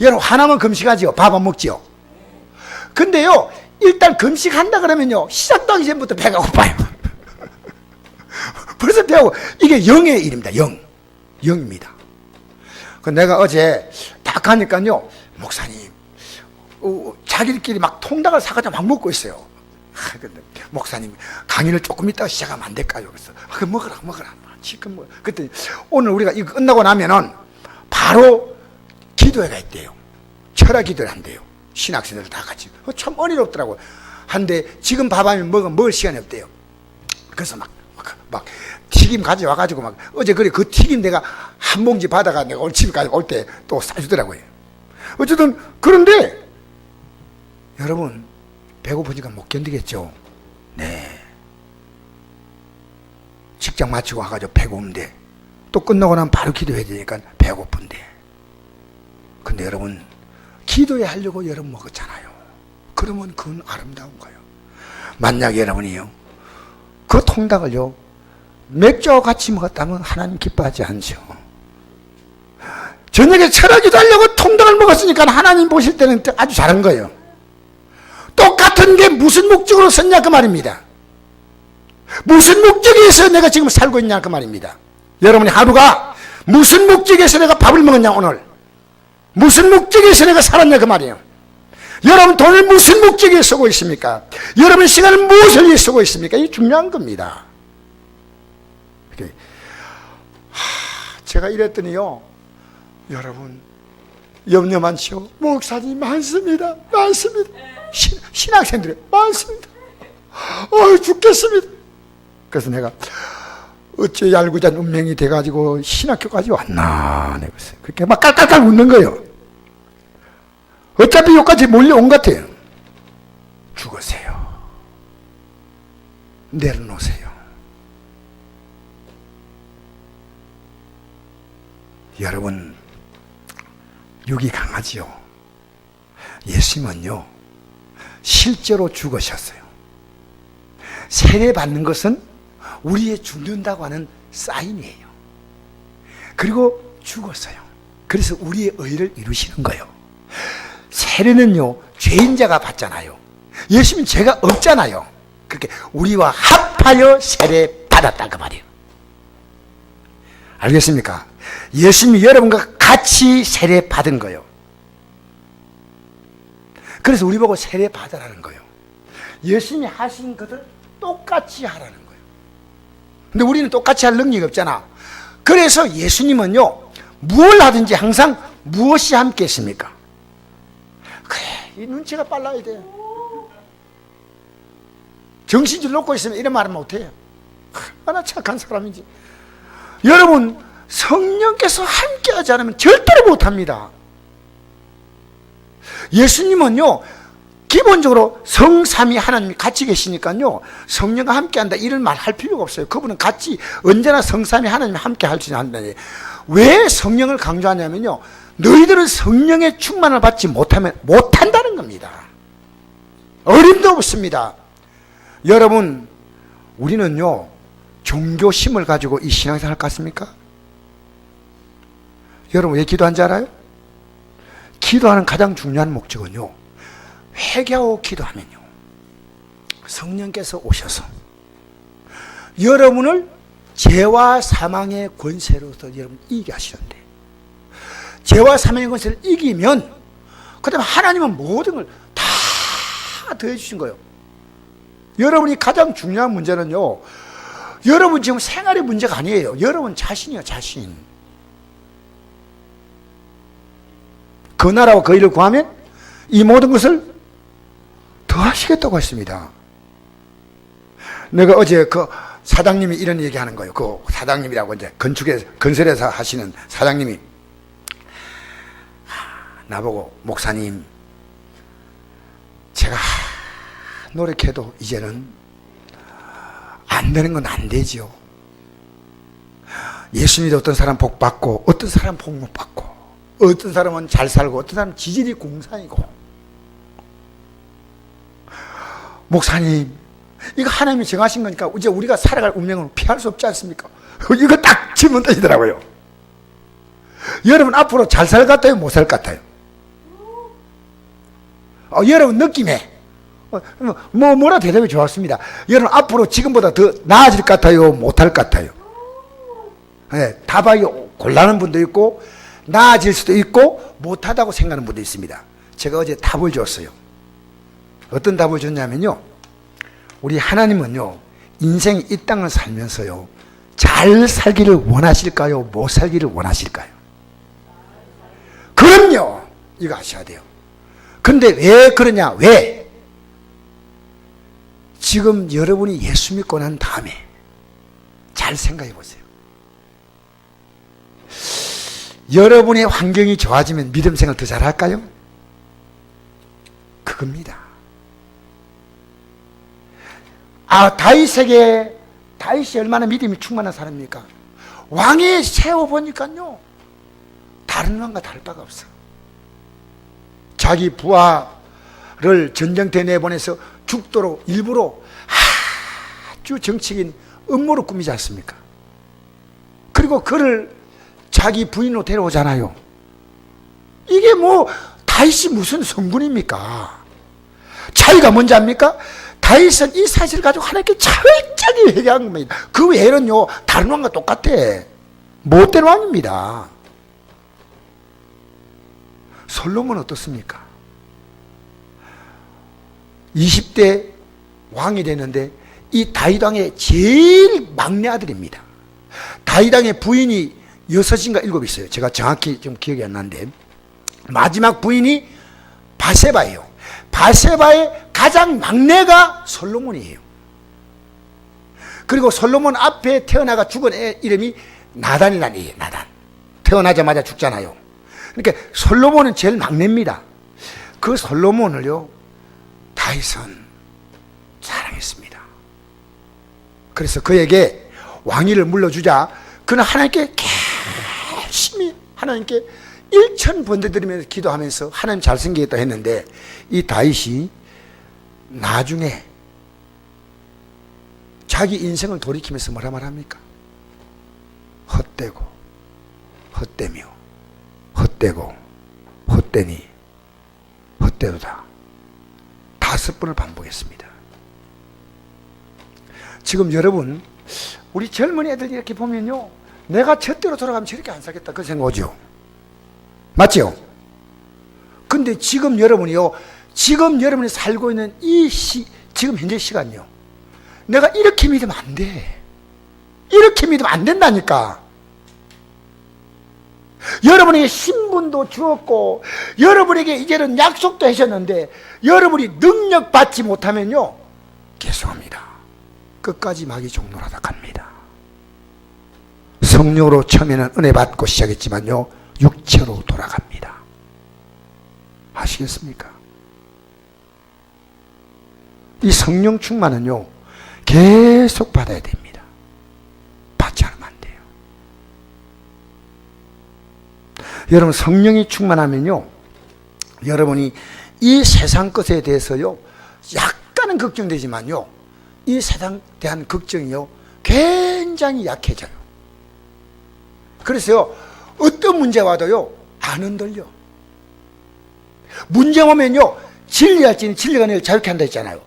여러분 하나만 금식하지요. 밥 안 먹지요. 근데요 일단 금식한다 그러면요 시작도 하기 전부터 배가 고파요. 벌써 배고 이게 영의 일입니다. 영입니다. 내가 어제 딱 가니까요 목사님 자기들끼리 막 통닭을 사가지고 막 먹고 있어요. 근데 목사님 강의를 조금 이따가 시작하면 안 될까요? 그래서 그 먹어라 지금 먹어. 그때 오늘 우리가 이거 끝나고 나면은 바로 기도회가 있대요. 철학 기도를 한대요. 신학생들 다 같이. 참 어리럽더라고요. 한데 지금 밥 하면 먹을 시간이 없대요. 그래서 막 튀김 가져와가지고 막 어제 그 튀김 내가 한 봉지 받아가 내가 오늘 집까지 올 때 또 싸주더라고요. 어쨌든 그런데 여러분 배고프니까 못 견디겠죠. 네. 직장 마치고 와가지고 배고픈데 또 끝나고 나면 바로 기도해야 되니까 배고픈데. 근데 여러분 기도해 하려고 여러분 먹었잖아요. 그러면 그건 아름다운 거예요. 만약에 여러분이요 그 통닭을요 맥주와 같이 먹었다면 하나님 기뻐하지 않죠. 저녁에 철학기도 하려고 통닭을 먹었으니까 하나님 보실 때는 아주 잘한 거예요. 똑같은 게 무슨 목적으로 썼냐 그 말입니다. 무슨 목적에서 내가 지금 살고 있냐 그 말입니다. 여러분이 하루가 무슨 목적에서 내가 밥을 먹었냐 오늘 무슨 목적에서 내가 살았냐 그 말이에요. 여러분 돈을 무슨 목적에 쓰고 있습니까? 여러분 시간을 무엇을 위해 쓰고 있습니까? 이게 중요한 겁니다. 제가 이랬더니요 여러분 염려 많죠? 목사님 많습니다. 신학생들이 많습니다. 죽겠습니다. 그래서 내가 어째 얄궂은 운명이 돼가지고 신학교까지 왔나 내가 그렇게 막 깔깔깔 웃는 거예요. 어차피 여기까지 몰려온 것 같아요. 죽으세요. 내려놓으세요. 여러분 육이 강하지요. 예수님은요 실제로 죽으셨어요. 세례받는 것은 우리의 죽는다고 하는 사인이에요. 그리고 죽었어요. 그래서 우리의 의를 이루시는 거예요. 세례는요, 죄인자가 받잖아요. 예수님은 죄가 없잖아요. 그렇게 우리와 합하여 세례 받았다 그 말이에요. 알겠습니까? 예수님이 여러분과 같이 세례 받은 거예요. 그래서 우리 보고 세례 받으라는 거예요. 예수님이 하신 것을 똑같이 하라는 거예요. 근데 우리는 똑같이 할 능력이 없잖아. 그래서 예수님은요, 무엇을 하든지 항상 무엇이 함께 했습니까? 그래, 이 눈치가 빨라야 돼. 정신줄 놓고 있으면 이런 말은 못해요. 얼마나 착한 사람인지. 여러분, 성령께서 함께 하지 않으면 절대로 못합니다. 예수님은요, 기본적으로 성삼위 하나님이 같이 계시니까요, 성령과 함께 한다 이런 말 할 필요가 없어요. 그분은 같이 언제나 성삼위 하나님이 함께 할 수 있는. 왜 성령을 강조하냐면요, 너희들은 성령의 충만을 받지 못하면 못한다는 겁니다. 어림도 없습니다. 여러분, 우리는요, 종교심을 가지고 이 신앙생활 할 것 같습니까? 여러분, 왜 기도한 줄 알아요? 기도하는 가장 중요한 목적은요, 회개하고 기도하면요, 성령께서 오셔서 여러분을 죄와 사망의 권세로서 여러분 이기게 하시는데, 죄와 사망의 권세를 이기면 그 다음에 하나님은 모든 걸 다 더해주신 거예요. 여러분이 가장 중요한 문제는요, 여러분 지금 생활의 문제가 아니에요. 여러분 자신이요, 자신. 그 나라와 그 일을 구하면 이 모든 것을 더하시겠다고 했습니다. 내가 어제 그 사장님이 이런 얘기 하는 거예요. 그 사장님이라고 이제 건설회사 하시는 사장님이 나보고, 목사님, 제가 노력해도 이제는 안 되는 건 안 되지요. 예수님이 어떤 사람 복 받고 어떤 사람 복 못 받고, 어떤 사람은 잘 살고 어떤 사람은 지질이 공산이고. 목사님, 이거 하나님이 정하신 거니까 이제 우리가 살아갈 운명을 피할 수 없지 않습니까? 이거 딱 질문 던지더라고요. 여러분 앞으로 잘 살 것 같아요, 못 살 것 같아요? 여러분 느낌에 뭐라 대답이 좋았습니다. 여러분 앞으로 지금보다 더 나아질 것 같아요, 못할 것 같아요? 네, 답하기 곤란한 분도 있고 나아질 수도 있고 못하다고 생각하는 분도 있습니다. 제가 어제 답을 줬어요. 어떤 답을 줬냐면요, 우리 하나님은요, 인생 이 땅을 살면서요, 잘 살기를 원하실까요, 못 살기를 원하실까요? 그럼요, 이거 아셔야 돼요. 근데 왜 그러냐? 왜? 지금 여러분이 예수 믿고 난 다음에 잘 생각해 보세요. 여러분의 환경이 좋아지면 믿음 생활 더 잘할까요? 그겁니다. 다윗이 얼마나 믿음이 충만한 사람입니까? 왕에 세워보니까요, 다른 왕과 다를 바가 없어. 자기 부하를 전쟁터에 내보내서 죽도록 일부러 아주 정치적인 음모를 꾸미지 않습니까? 그리고 그를 자기 부인으로 데려오잖아요. 이게 뭐 다윗이 무슨 성군입니까? 차이가 뭔지 압니까? 다윗은 이 사실을 가지고 하나님께 철저히 회개한 겁니다. 그 외에는요, 다른 왕과 똑같아. 못된 왕입니다. 솔로몬은 어떻습니까? 20대 왕이 되는데 이 다윗 왕의 제일 막내 아들입니다. 다윗 왕의 부인이 6인가 7 있어요. 제가 정확히 좀 기억이 안 나는데, 마지막 부인이 바세바예요. 바세바의 가장 막내가 솔로몬이에요. 그리고 솔로몬 앞에 태어나가 죽은 애 이름이 나단이라는 애예요. 나단. 태어나자마자 죽잖아요. 그러니까 솔로몬은 제일 막내입니다. 그 솔로몬을요, 다윗은 사랑했습니다. 그래서 그에게 왕위를 물려주자 그는 하나님께 열심히 하나님께 1000번대 드리면서 기도하면서 하나님 잘생기겠다 했는데, 이 다윗이 나중에 자기 인생을 돌이키면서 뭐라 말합니까? 헛되고 헛되며 헛되고 헛되니 헛되도다. 5번을 반복했습니다. 지금 여러분, 우리 젊은 애들 이렇게 보면요, 내가 저때로 돌아가면 저렇게 안 살겠다 그 생각 오죠. 맞죠? 근데 지금 여러분이요, 지금 여러분이 살고 있는 지금 현재 시간요, 내가 이렇게 믿으면 안 돼. 이렇게 믿으면 안 된다니까. 여러분에게 신분도 주었고 여러분에게 이제는 약속도 하셨는데 여러분이 능력 받지 못하면요, 죄송합니다, 끝까지 마귀 종노하다 갑니다. 성령으로 처음에는 은혜 받고 시작했지만요, 육체로 돌아갑니다. 아시겠습니까? 이 성령 충만은요, 계속 받아야 됩니다. 받지 않으면 안 돼요. 여러분, 성령이 충만하면요, 여러분이 이 세상 것에 대해서요, 약간은 걱정되지만요, 이 세상에 대한 걱정이요, 굉장히 약해져요. 그래서요, 어떤 문제 와도요, 안 흔들려. 문제 오면요, 진리할지는 진리가 너를 자유케 한다 했잖아요.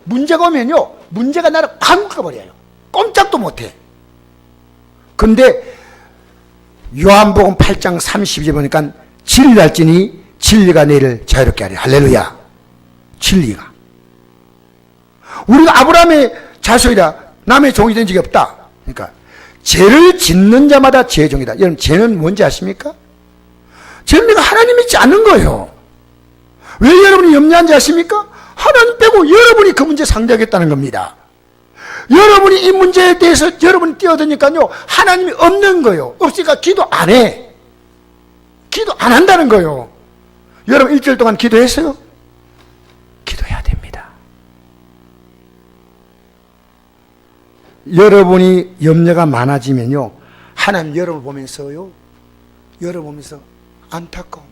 문제가 오면요, 문제가 나를 팍 묶어버려요. 꼼짝도 못해. 근데 요한복음 8장 32절 보니까 진리할지니 진리가 너를 자유롭게 하리. 할렐루야. 진리가. 우리가 아브라함의 자손이라 남의 종이 된 적이 없다. 그러니까 죄를 짓는 자마다 죄의 종이다. 여러분, 죄는 뭔지 아십니까? 죄는 내가 하나님 믿지 않는 거예요. 왜 여러분이 염려한지 아십니까? 하나님 빼고 여러분이 그 문제 상대하겠다는 겁니다. 여러분이 이 문제에 대해서 여러분이 뛰어드니까요, 하나님이 없는 거예요. 없으니까 기도 안 해. 기도 안 한다는 거예요. 여러분, 일주일 동안 기도했어요? 기도해야 됩니다. 여러분이 염려가 많아지면요, 하나님 여러분을 보면서요, 여러분 보면서 안타까움,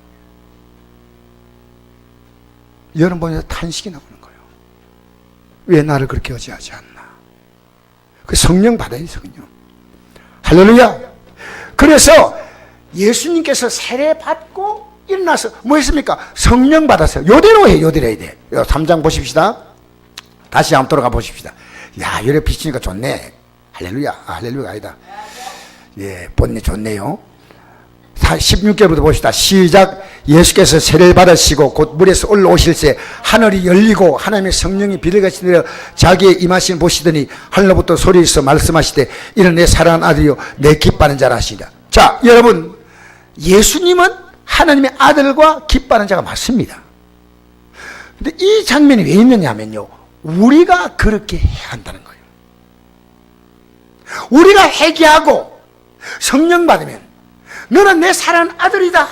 여러분 보면서 탄식이 나오는 거예요. 왜 나를 그렇게 어찌하지 않나? 그 성령 받아야 성령. 할렐루야. 그래서 예수님께서 세례 받고 일어나서 뭐 했습니까? 성령 받았어요. 요대로 해, 요대로 해야 돼. 3장 보십시다. 다시 한번 돌아가 보십시다. 야, 요래 비치니까 좋네. 할렐루야. 아, 할렐루야 아니다. 예, 본네 좋네요. 16절부터 봅시다. 시작. 예수께서 세례를 받으시고 곧 물에서 올라오실새 하늘이 열리고 하나님의 성령이 비둘기같이 내려 자기의 임하신 보시더니 하늘로부터 소리에서 말씀하시되 이는 내 사랑하는 아들이요 내 기뻐하는 자라 하시니라. 자, 여러분, 예수님은 하나님의 아들과 기뻐하는 자가 맞습니다. 근데 이 장면이 왜 있느냐면요, 우리가 그렇게 해야 한다는 거예요. 우리가 회개하고 성령 받으면 너는 내 사랑하는 아들이다,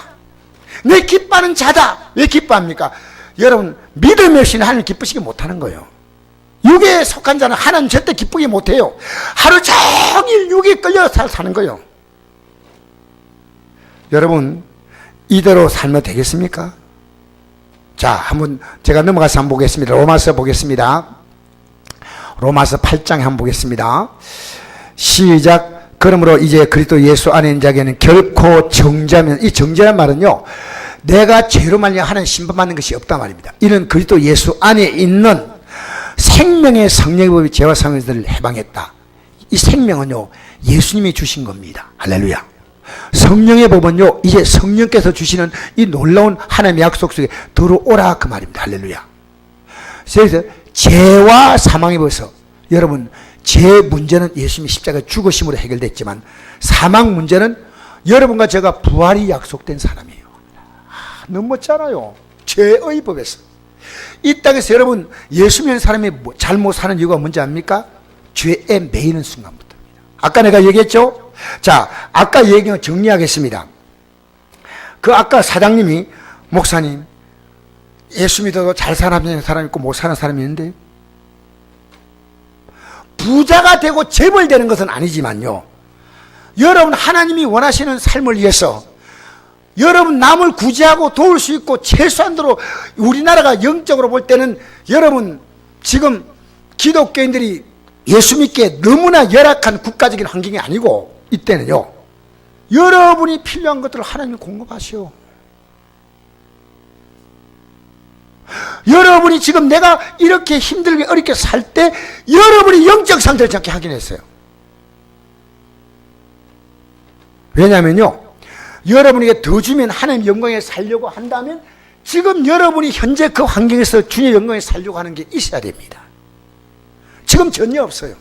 내 기뻐하는 자다. 왜 기뻐합니까? 여러분, 믿음이 없이는 하나님 기쁘시게 못하는 거예요. 육에 속한 자는 하나님 절대 기쁘게 못해요. 하루 종일 육에 끌려 사는 거예요. 여러분, 이대로 살면 되겠습니까? 자, 한번 제가 넘어가서 한번 보겠습니다. 로마서 보겠습니다. 로마서 8장에 한번 보겠습니다. 시작. 그러므로 이제 그리스도 예수 안에 있는 자에게는 결코 정죄하면, 이 정죄란 말은요, 내가 죄로 말미암아 하는 심판받는 것이 없단 말입니다. 이는 그리스도 예수 안에 있는 생명의 성령의 법이 죄와 상에서를 해방했다. 이 생명은요, 예수님이 주신 겁니다. 할렐루야. 성령의 법은요, 이제 성령께서 주시는 이 놀라운 하나님의 약속 속에 들어오라 그 말입니다. 할렐루야. 그래서 죄와 사망의 법에서 여러분, 죄 문제는 예수님이 십자가 죽으심으로 해결됐지만 사망 문제는 여러분과 제가 부활이 약속된 사람이에요. 너무 멋잖아요. 죄의 법에서 이 땅에서 여러분, 예수 믿는 사람이 잘못 사는 이유가 뭔지 압니까? 죄에 매이는 순간부터입니다. 아까 내가 얘기했죠? 자, 아까 얘기는 정리하겠습니다. 그 아까 사장님이, 목사님, 예수 믿어도 잘 사는 사람 있고 못 사는 사람이 있는데, 부자가 되고 재벌되는 것은 아니지만요, 여러분 하나님이 원하시는 삶을 위해서 여러분 남을 구제하고 도울 수 있고, 최소한도로 우리나라가 영적으로 볼 때는 여러분 지금 기독교인들이 예수 믿기에 너무나 열악한 국가적인 환경이 아니고, 이때는요 여러분이 필요한 것들을 하나님이 공급하시오. 여러분이 지금 내가 이렇게 힘들게 어렵게 살 때 여러분이 영적 상태를 잡게 하긴 했어요. 왜냐면요, 여러분에게 더 주면 하나님 영광에 살려고 한다면 지금 여러분이 현재 그 환경에서 주님의 영광에 살려고 하는 게 있어야 됩니다. 지금 전혀 없어요.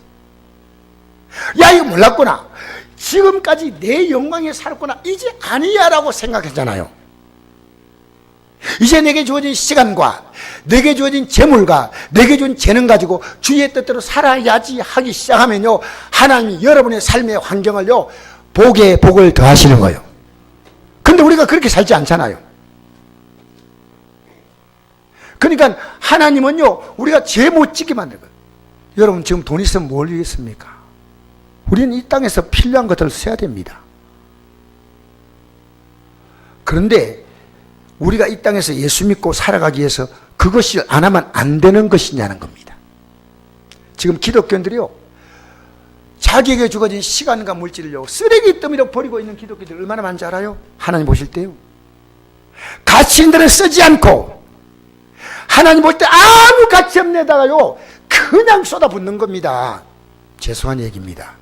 야, 이거 몰랐구나, 지금까지 내 영광에 살았구나, 이제 아니야 라고 생각했잖아요. 이제 내게 주어진 시간과 내게 주어진 재물과 내게 주어진 재능 가지고 주의 뜻대로 살아야지 하기 시작하면요, 하나님이 여러분의 삶의 환경을요 복에 복을 더하시는 거예요. 근데 우리가 그렇게 살지 않잖아요. 그러니까 하나님은요 우리가 죄 못 짓게 만든 거예요. 여러분 지금 돈 있으면 뭘 위해습니까? 우리는 이 땅에서 필요한 것들을 써야 됩니다. 그런데 우리가 이 땅에서 예수 믿고 살아가기 위해서 그것을 안 하면 안 되는 것이냐는 겁니다. 지금 기독교인들이요, 자기에게 주어진 시간과 물질을요 쓰레기 더미로 버리고 있는 기독교인들 얼마나 많은지 알아요? 하나님 보실 때요, 가치 있는 데는 쓰지 않고 하나님 볼 때 아무 가치 없는 데다가요 그냥 쏟아붓는 겁니다. 죄송한 얘기입니다.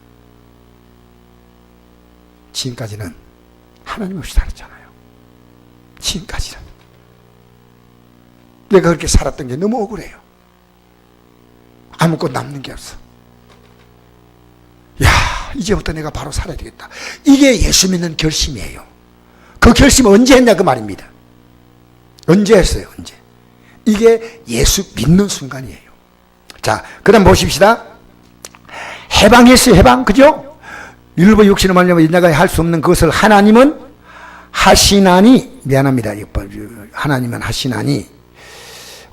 지금까지는 하나님 없이 살았잖아요. 지금까지는 내가 그렇게 살았던 게 너무 억울해요. 아무것도 남는 게 없어. 야, 이제부터 내가 바로 살아야 되겠다. 이게 예수 믿는 결심이에요. 그 결심 언제 했냐 그 말입니다. 언제 했어요? 언제? 이게 예수 믿는 순간이에요. 자, 그 다음 보십시다. 해방했어요. 해방. 그죠? 율법 육신을 말려면 인자가 할 수 없는 그것을 하나님은 하시나니, 미안합니다. 하나님은 하시나니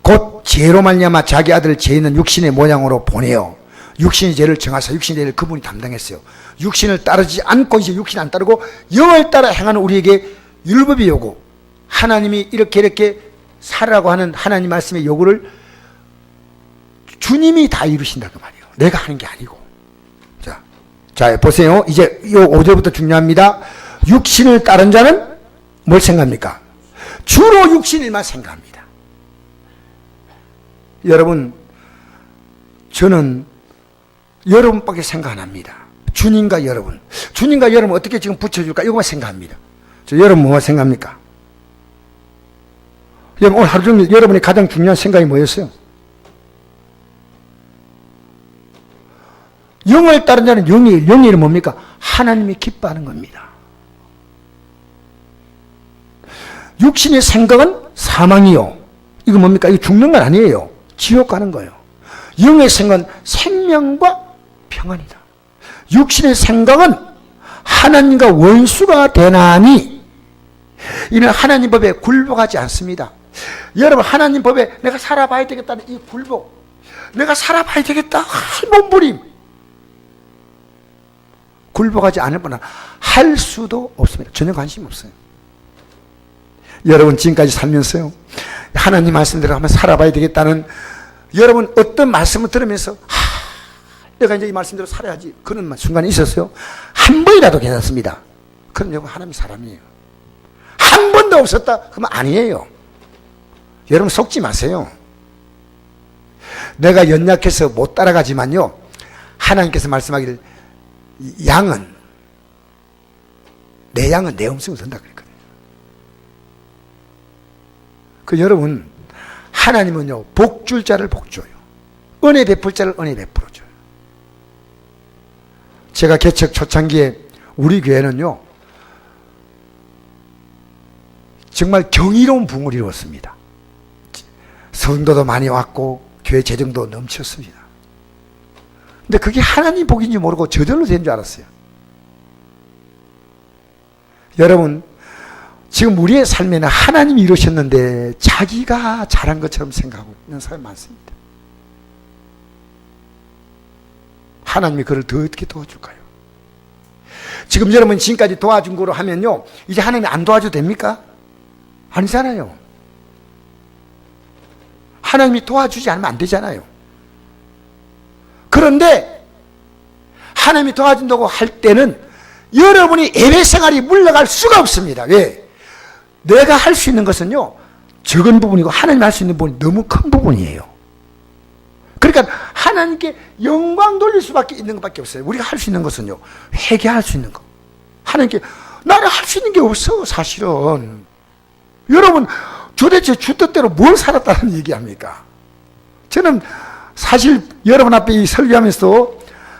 곧 죄로 말미암아 자기 아들을 죄 있는 육신의 모양으로 보내어 육신의 죄를 정하사 육신의 죄를 그분이 담당했어요. 육신을 따르지 않고 이제 육신 안 따르고 영을 따라 행하는 우리에게 율법의 요구, 하나님이 이렇게 살라고 하는 하나님 말씀의 요구를 주님이 다 이루신다 그 말이에요. 내가 하는 게 아니고. 자 보세요. 이제 이 5절부터 중요합니다. 육신을 따른 자는 뭘 생각합니까? 주로 육신일만 생각합니다. 여러분, 저는 여러분밖에 생각 안 합니다. 주님과 여러분. 주님과 여러분 어떻게 지금 붙여줄까? 이것만 생각합니다. 저 여러분 뭐가 생각합니까? 여러분 오늘 하루 종일 여러분의 가장 중요한 생각이 뭐였어요? 영을 따른 자는 영이 뭡니까? 하나님이 기뻐하는 겁니다. 육신의 생각은 사망이요. 이거 뭡니까? 이거 죽는 건 아니에요. 지옥 가는 거예요. 영의 생각은 생명과 평안이다. 육신의 생각은 하나님과 원수가 되나니 이는 하나님 법에 굴복하지 않습니다. 여러분, 하나님 법에 내가 살아봐야 되겠다는 이 굴복, 내가 살아봐야 되겠다, 몸부림, 굴복하지 않을 뿐 아니라 할 수도 없습니다. 전혀 관심 없어요. 여러분 지금까지 살면서요 하나님 말씀대로 한번 살아봐야 되겠다는, 여러분 어떤 말씀을 들으면서 내가 이제 이 말씀대로 살아야지 그런 순간이 있었어요? 한 번이라도 괜찮습니다. 그럼 여러분 하나님 사람이에요. 한 번도 없었다? 그러면 아니에요. 여러분 속지 마세요. 내가 연약해서 못 따라가지만요 하나님께서 말씀하기를 내 양은 내 음성을 듣는다 그랬거든요. 그 여러분, 하나님은요 복 줄 자를 복 줘요. 은혜 베풀 자를 은혜 베풀어 줘요. 제가 개척 초창기에 우리 교회는요 정말 경이로운 부흥을 이루었습니다. 성도도 많이 왔고 교회 재정도 넘쳤습니다. 근데 그게 하나님 복인지 모르고 저절로 된 줄 알았어요. 여러분, 지금 우리의 삶에는 하나님이 이루셨는데 자기가 잘한 것처럼 생각하고 있는 사람이 많습니다. 하나님이 그를 더 어떻게 도와줄까요? 지금 여러분 지금까지 도와준 거로 하면요 이제 하나님이 안 도와줘도 됩니까? 아니잖아요. 하나님이 도와주지 않으면 안 되잖아요. 그런데 하나님이 도와준다고 할 때는 여러분이 예배 생활이 물러갈 수가 없습니다. 왜? 내가 할 수 있는 것은요, 적은 부분이고 하나님이 할 수 있는 부분이 너무 큰 부분이에요. 그러니까 하나님께 영광 돌릴 수밖에 있는 것밖에 없어요. 우리가 할 수 있는 것은요, 회개할 수 있는 것. 하나님께 나는 할 수 있는 게 없어, 사실은. 여러분, 도대체 주 뜻대로 뭘 살았다는 얘기합니까? 저는 사실 여러분 앞에 이 설교하면서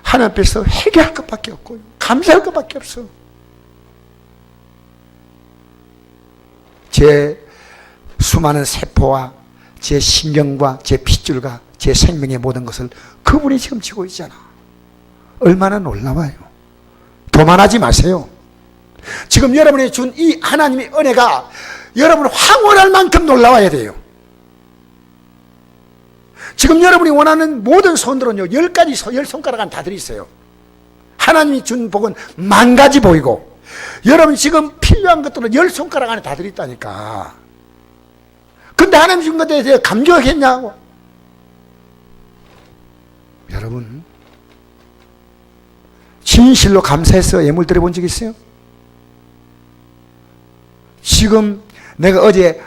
하나님 앞에서 회개할 것밖에 없고 감사할 것밖에 없어. 제 수많은 세포와 제 신경과 제 핏줄과 제 생명의 모든 것을 그분이 지금 지고 있잖아. 얼마나 놀라워요. 교만하지 마세요. 지금 여러분이 준 이 하나님의 은혜가 여러분 황홀할 만큼 놀라워야 돼요. 지금 여러분이 원하는 모든 손들은요, 10가지, 10손가락 다 들이있어요. 하나님이 준 복은 10,000가지 보이고, 여러분 지금 필요한 것들은 10손가락 안에 다 들어있다니까. 근데 하나님 준 것에 대해 감격했냐고. 여러분, 진실로 감사해서 예물 드려본 적 있어요? 지금 내가 어제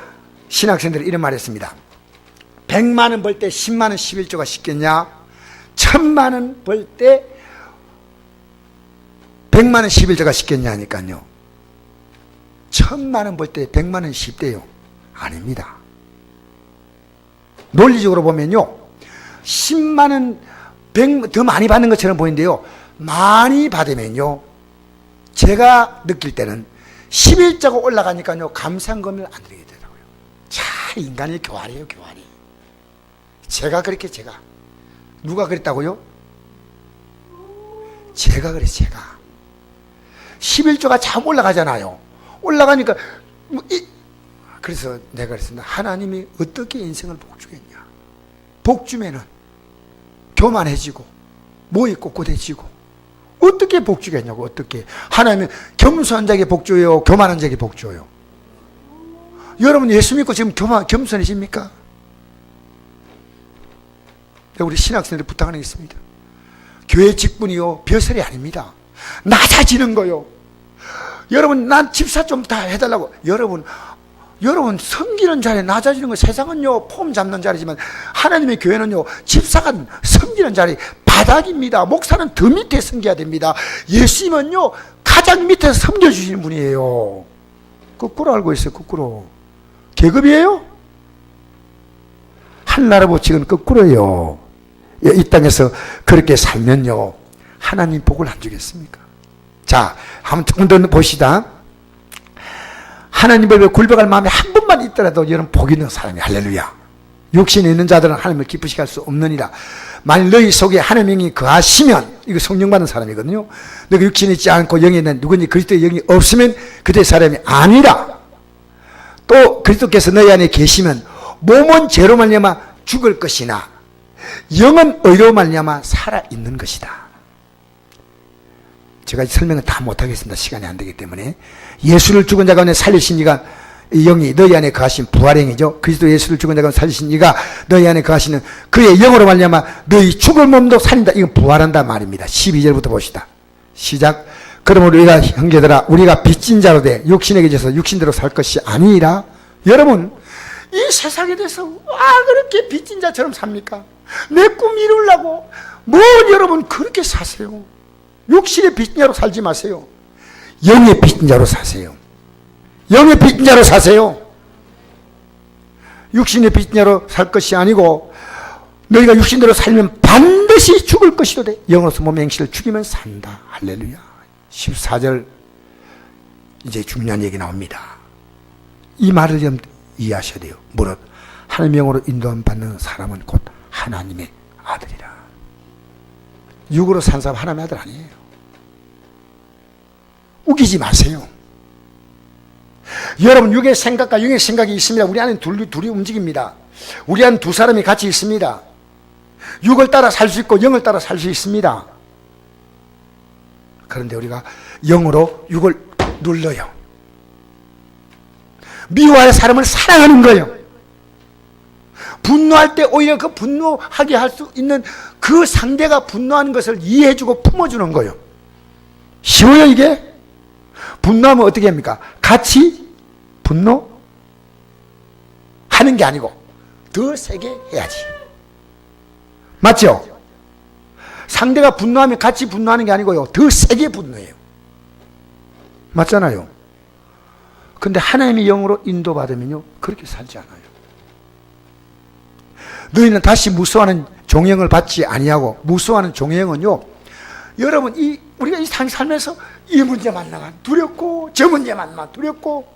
신학생들이 이런 말 했습니다. 100만 원 벌 때 10만 원 11조가 쉽겠냐? 1000만 원 벌 때 100만 원 11조가 쉽겠냐 하니까요. 1000만 원 벌 때 100만 원 쉽대요. 아닙니다. 논리적으로 보면요, 10만 원 더 많이 받는 것처럼 보이는데요, 많이 받으면요, 제가 느낄 때는 11조가 올라가니까요, 감상금을 안 드리게 되더라고요. 자, 인간의 교활이에요, 교활이. 제가 누가 그랬다고요? 제가 그랬어요, 제가. 11조가 자꾸 올라가잖아요. 올라가니까 그래서 내가 그랬습니다. 하나님이 어떻게 인생을 복주겠냐? 복주면은 교만해지고 모이 꼿꼿해지고 어떻게 복주겠냐고. 어떻게. 하나님은 겸손한 자에게 복주요, 교만한 자에게 복주요. 여러분 예수 믿고 지금 겸손해집니까? 우리 신학생들 부탁하는 게 있습니다. 교회 직분이요, 벼슬이 아닙니다. 낮아지는 거요. 여러분, 난 집사 좀 다 해달라고. 여러분 섬기는 자리에 낮아지는 거, 세상은요 폼 잡는 자리지만 하나님의 교회는요, 집사가 섬기는 자리 바닥입니다. 목사는 더 밑에 섬겨야 됩니다. 예수님은요 가장 밑에서 섬겨주시는 분이에요. 거꾸로 알고 있어요. 거꾸로. 계급이에요? 한나라 법칙은 거꾸로예요. 이 땅에서 그렇게 살면요, 하나님 복을 안 주겠습니까? 자, 한번 조금 더 보시다. 하나님을 굴복할 마음이 한 번만 있더라도 여러분 복 있는 사람이. 할렐루야. 육신에 있는 자들은 하나님을 기쁘시게 할 수 없느니라. 만일 너희 속에 하나님의 영이 거하시면, 이거 성령 받는 사람이거든요. 너가 육신에 있지 않고 영에 있는 누구니 그리스도의 영이 없으면 그대 사람이 아니라. 또 그리스도께서 너희 안에 계시면 몸은 죄로 말미암아 죽을 것이나 영은 의로 말미암아 살아있는 것이다. 제가 설명을 다 못하겠습니다. 시간이 안 되기 때문에. 예수를 죽은 자 가운데 살리신 이가, 영이 너희 안에 거하신 부활행이죠. 그리스도 예수를 죽은 자 가운데 살리신 이가 너희 안에 거하시는 그의 영으로 말미암아 너희 죽을 몸도 살린다. 이건 부활한다 말입니다. 12절부터 봅시다. 시작. 그러므로 우리가 형제들아, 우리가 빚진 자로 돼 육신에게 져서 육신대로 살 것이 아니라. 여러분, 이 세상에 대해서 그렇게 빚진 자처럼 삽니까? 내 꿈 이루려고 여러분 그렇게 사세요. 육신의 빚진 자로 살지 마세요. 영의 빚진 자로 사세요. 영의 빚진 자로 사세요. 육신의 빚진 자로 살 것이 아니고, 너희가 육신대로 살면 반드시 죽을 것이로되 영으로서 몸의 행실을 죽이면 산다. 할렐루야. 14절 이제 중요한 얘기 나옵니다. 이 말을 좀 이해하셔야 돼요. 무릇 하나님의 영으로 인도함 받는 사람은 곧 하나님의 아들이라. 육으로 산 사람 하나님의 아들 아니에요. 우기지 마세요. 여러분, 육의 생각과 영의 생각이 있습니다. 우리 안에 둘이 움직입니다. 우리 안에 두 사람이 같이 있습니다. 육을 따라 살 수 있고 영을 따라 살 수 있습니다. 그런데 우리가 영으로 육을 눌러요. 미워할 사람을 사랑하는 거예요. 분노할 때 오히려 그 분노하게 할 수 있는 그 상대가 분노하는 것을 이해해주고 품어주는 거예요. 쉬워요 이게? 분노하면 어떻게 합니까? 같이 분노하는 게 아니고 더 세게 해야지. 맞죠? 상대가 분노하면 같이 분노하는 게 아니고요, 더 세게 분노해요. 맞잖아요. 근데 하나님의 영으로 인도받으면요, 그렇게 살지 않아요. 너희는 다시 무수하는 종형을 받지 아니하고, 무수하는 종형은요, 여러분, 우리가 이 살면서 이 문제만 나가 두렵고, 저 문제만 두렵고,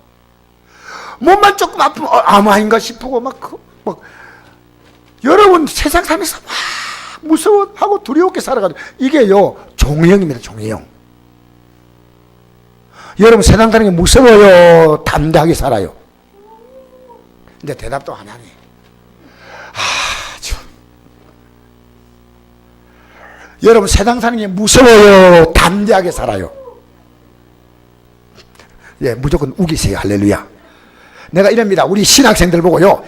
몸만 조금 아프면 아무 아닌가 싶고, 여러분 세상 살면서 막 무서워하고 두려웠게 살아가지고, 이게요, 종형입니다, 종형. 여러분 세상 사는 게 무서워요, 담대하게 살아요? 근데 대답도 안 하네. 여러분 세상 사는 게 무서워요, 담대하게 살아요? 예, 무조건 우기세요. 할렐루야. 내가 이럽니다. 우리 신학생들 보고요,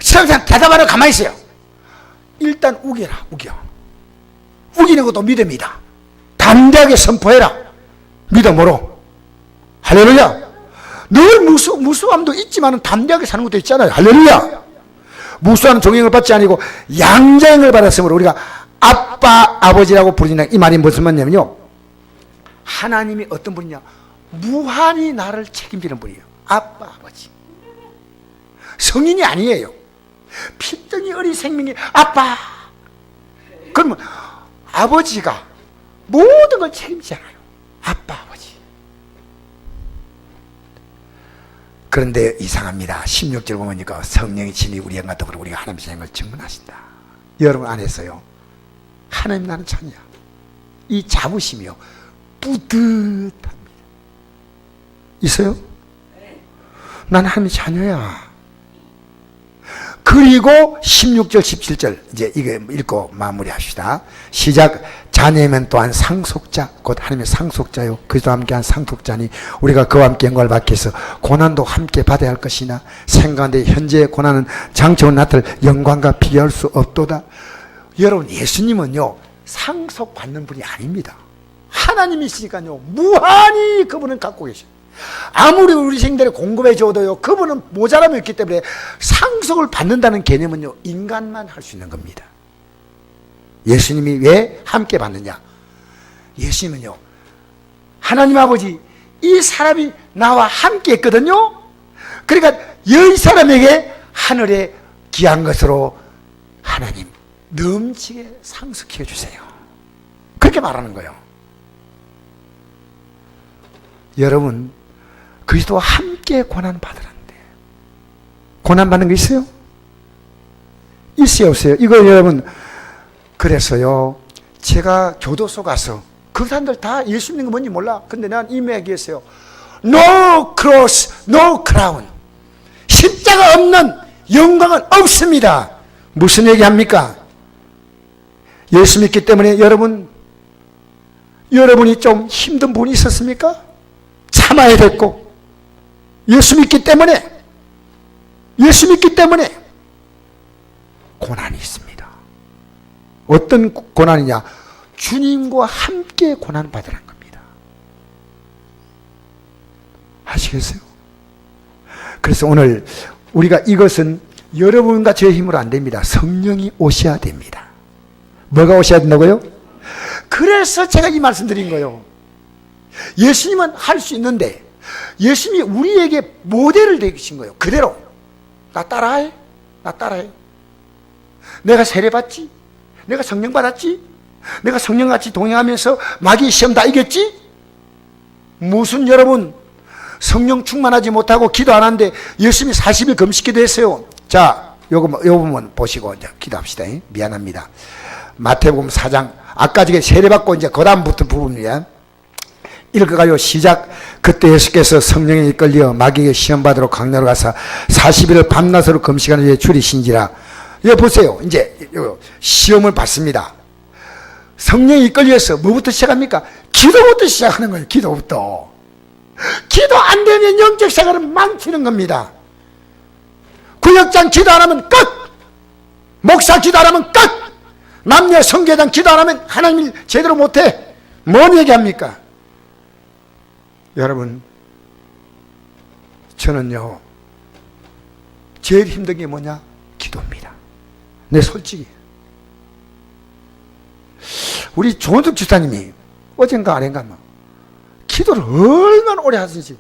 신학생 대답하러 가만히 있어요. 일단 우겨라. 우기는 것도 믿음이다. 담대하게 선포해라. 믿음으로. 할렐루야. 늘 무수함도 있지만 담대하게 사는 것도 있잖아요. 할렐루야. 무수한 종형을 받지 아니고 양자형을 받았으므로 우리가 아빠, 아버지라고 부르는, 이 말이 무슨 말이냐면요, 하나님이 어떤 분이냐, 무한히 나를 책임지는 분이에요. 아빠, 아버지. 성인이 아니에요. 피덩이 어린 생명이 아빠. 그러면 아버지가 모든 걸 책임지잖아요. 아빠, 아버지. 그런데 이상합니다. 16절 보니까 성령이 친히 우리와 더불어 우리가 하나님의 생명을 증언하신다. 여러분 안에서요, 하나님 나는 자녀야, 이 자부심이요, 뿌듯합니다. 있어요? 나는 하나님의 자녀야. 그리고 16절 17절 이제 이거 읽고 마무리합시다. 시작. 자녀면 또한 상속자, 곧 하나님의 상속자요, 그리스도와 함께한 상속자니 우리가 그와 함께 영광을 받기 위해서 고난도 함께 받아야 할 것이나 생각하는데 현재의 고난은 장차 온 나타날 영광과 비교할 수 없도다. 여러분 예수님은요, 상속받는 분이 아닙니다. 하나님이시니까요, 무한히 그분은 갖고 계셔요. 아무리 우리 생들에 공급해 줘도요, 그분은 모자람이 없기 때문에 상속을 받는다는 개념은요, 인간만 할 수 있는 겁니다. 예수님이 왜 함께 받느냐? 예수님은요, 하나님 아버지, 이 사람이 나와 함께 했거든요. 그러니까 이 사람에게 하늘에 귀한 것으로 하나님 넘치게 상속해 주세요. 그렇게 말하는 거예요. 여러분 그리스도와 함께 고난 받으라는데, 고난 받는 거 있어요? 있어요, 없어요? 이거 여러분, 그래서요, 제가 교도소 가서 그 사람들 다 예수 믿는 거 뭔지 몰라. 근데 난 이미 얘기했어요. No cross, no crown. 십자가 없는 영광은 없습니다. 무슨 얘기합니까? 예수 믿기 때문에 여러분이 좀 힘든 분이 있었습니까? 참아야 됐고, 예수 믿기 때문에 고난이 있습니다. 어떤 고난이냐? 주님과 함께 고난 받으라는 겁니다. 아시겠어요? 그래서 오늘 우리가 이것은 여러분과 제 힘으로 안 됩니다. 성령이 오셔야 됩니다. 뭐가 오셔야 된다고요? 그래서 제가 이 말씀 드린 거예요. 예수님은 할 수 있는데, 예수님이 우리에게 모델을 되신 거예요. 그대로 나 따라해. 내가 세례받지, 내가 성령 받았지, 내가 성령같이 동행하면서 마귀 시험 다 이겼지. 무슨 여러분 성령 충만하지 못하고 기도 안 하는데 열심히 40일 금식기도 했어요. 자, 요거 부분 보시고 이제 기도합시다. 미안합니다. 마태복음 4장, 아까 저게 세례받고 이제 그 다음부터 부분이야. 읽어가요. 시작. 그때 예수께서 성령에 이끌려 마귀에게 시험받으러 강야로 가서 40일을 밤낮으로 금식하는 후에 줄이신지라. 여기 보세요. 이제 시험을 받습니다. 성령에 이끌려서 뭐부터 시작합니까? 기도부터 시작하는 거예요. 기도부터. 기도 안 되면 영적 생활은 망치는 겁니다. 구역장 기도 안 하면 끝! 목사 기도 안 하면 끝! 남녀 성교장 기도 안 하면 하나님을 제대로 못해. 뭔 얘기합니까? 여러분, 저는요, 제일 힘든 게 뭐냐? 기도입니다. 내 솔직히. 우리 조원석 집사님이 어젠가 아닌가 기도를 얼마나 오래 하시는지.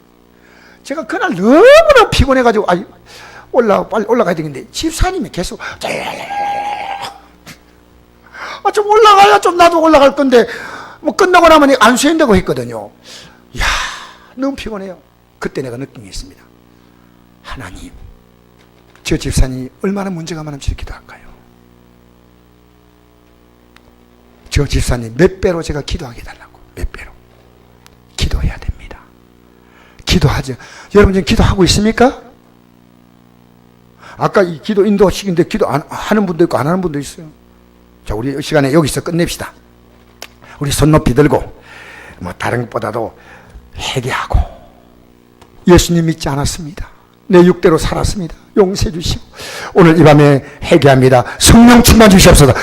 제가 그날 너무나 피곤해가지고, 빨리 올라가야 되겠는데, 집사님이 계속, 좀 올라가야 좀 나도 올라갈 건데, 뭐 끝나고 나면 안수한다고 했거든요. 이야, 너무 피곤해요. 그때 내가 느낀 게 있습니다. 하나님, 저 집사님이 얼마나 문제가 많으면 저렇게 기도할까요? 저 집사님 몇 배로 제가 기도하게 해달라고. 몇 배로. 기도해야 됩니다. 기도하죠. 여러분 지금 기도하고 있습니까? 아까 이 기도 인도식인데 기도 안 하는 분도 있고 안 하는 분도 있어요. 자, 우리 시간에 여기서 끝냅시다. 우리 손 높이 들고, 뭐 다른 것보다도 회개하고, 예수님 믿지 않았습니다. 내 육대로 살았습니다. 용서해 주시고 오늘 이 밤에 회개합니다. 성령 충만 주시옵소서.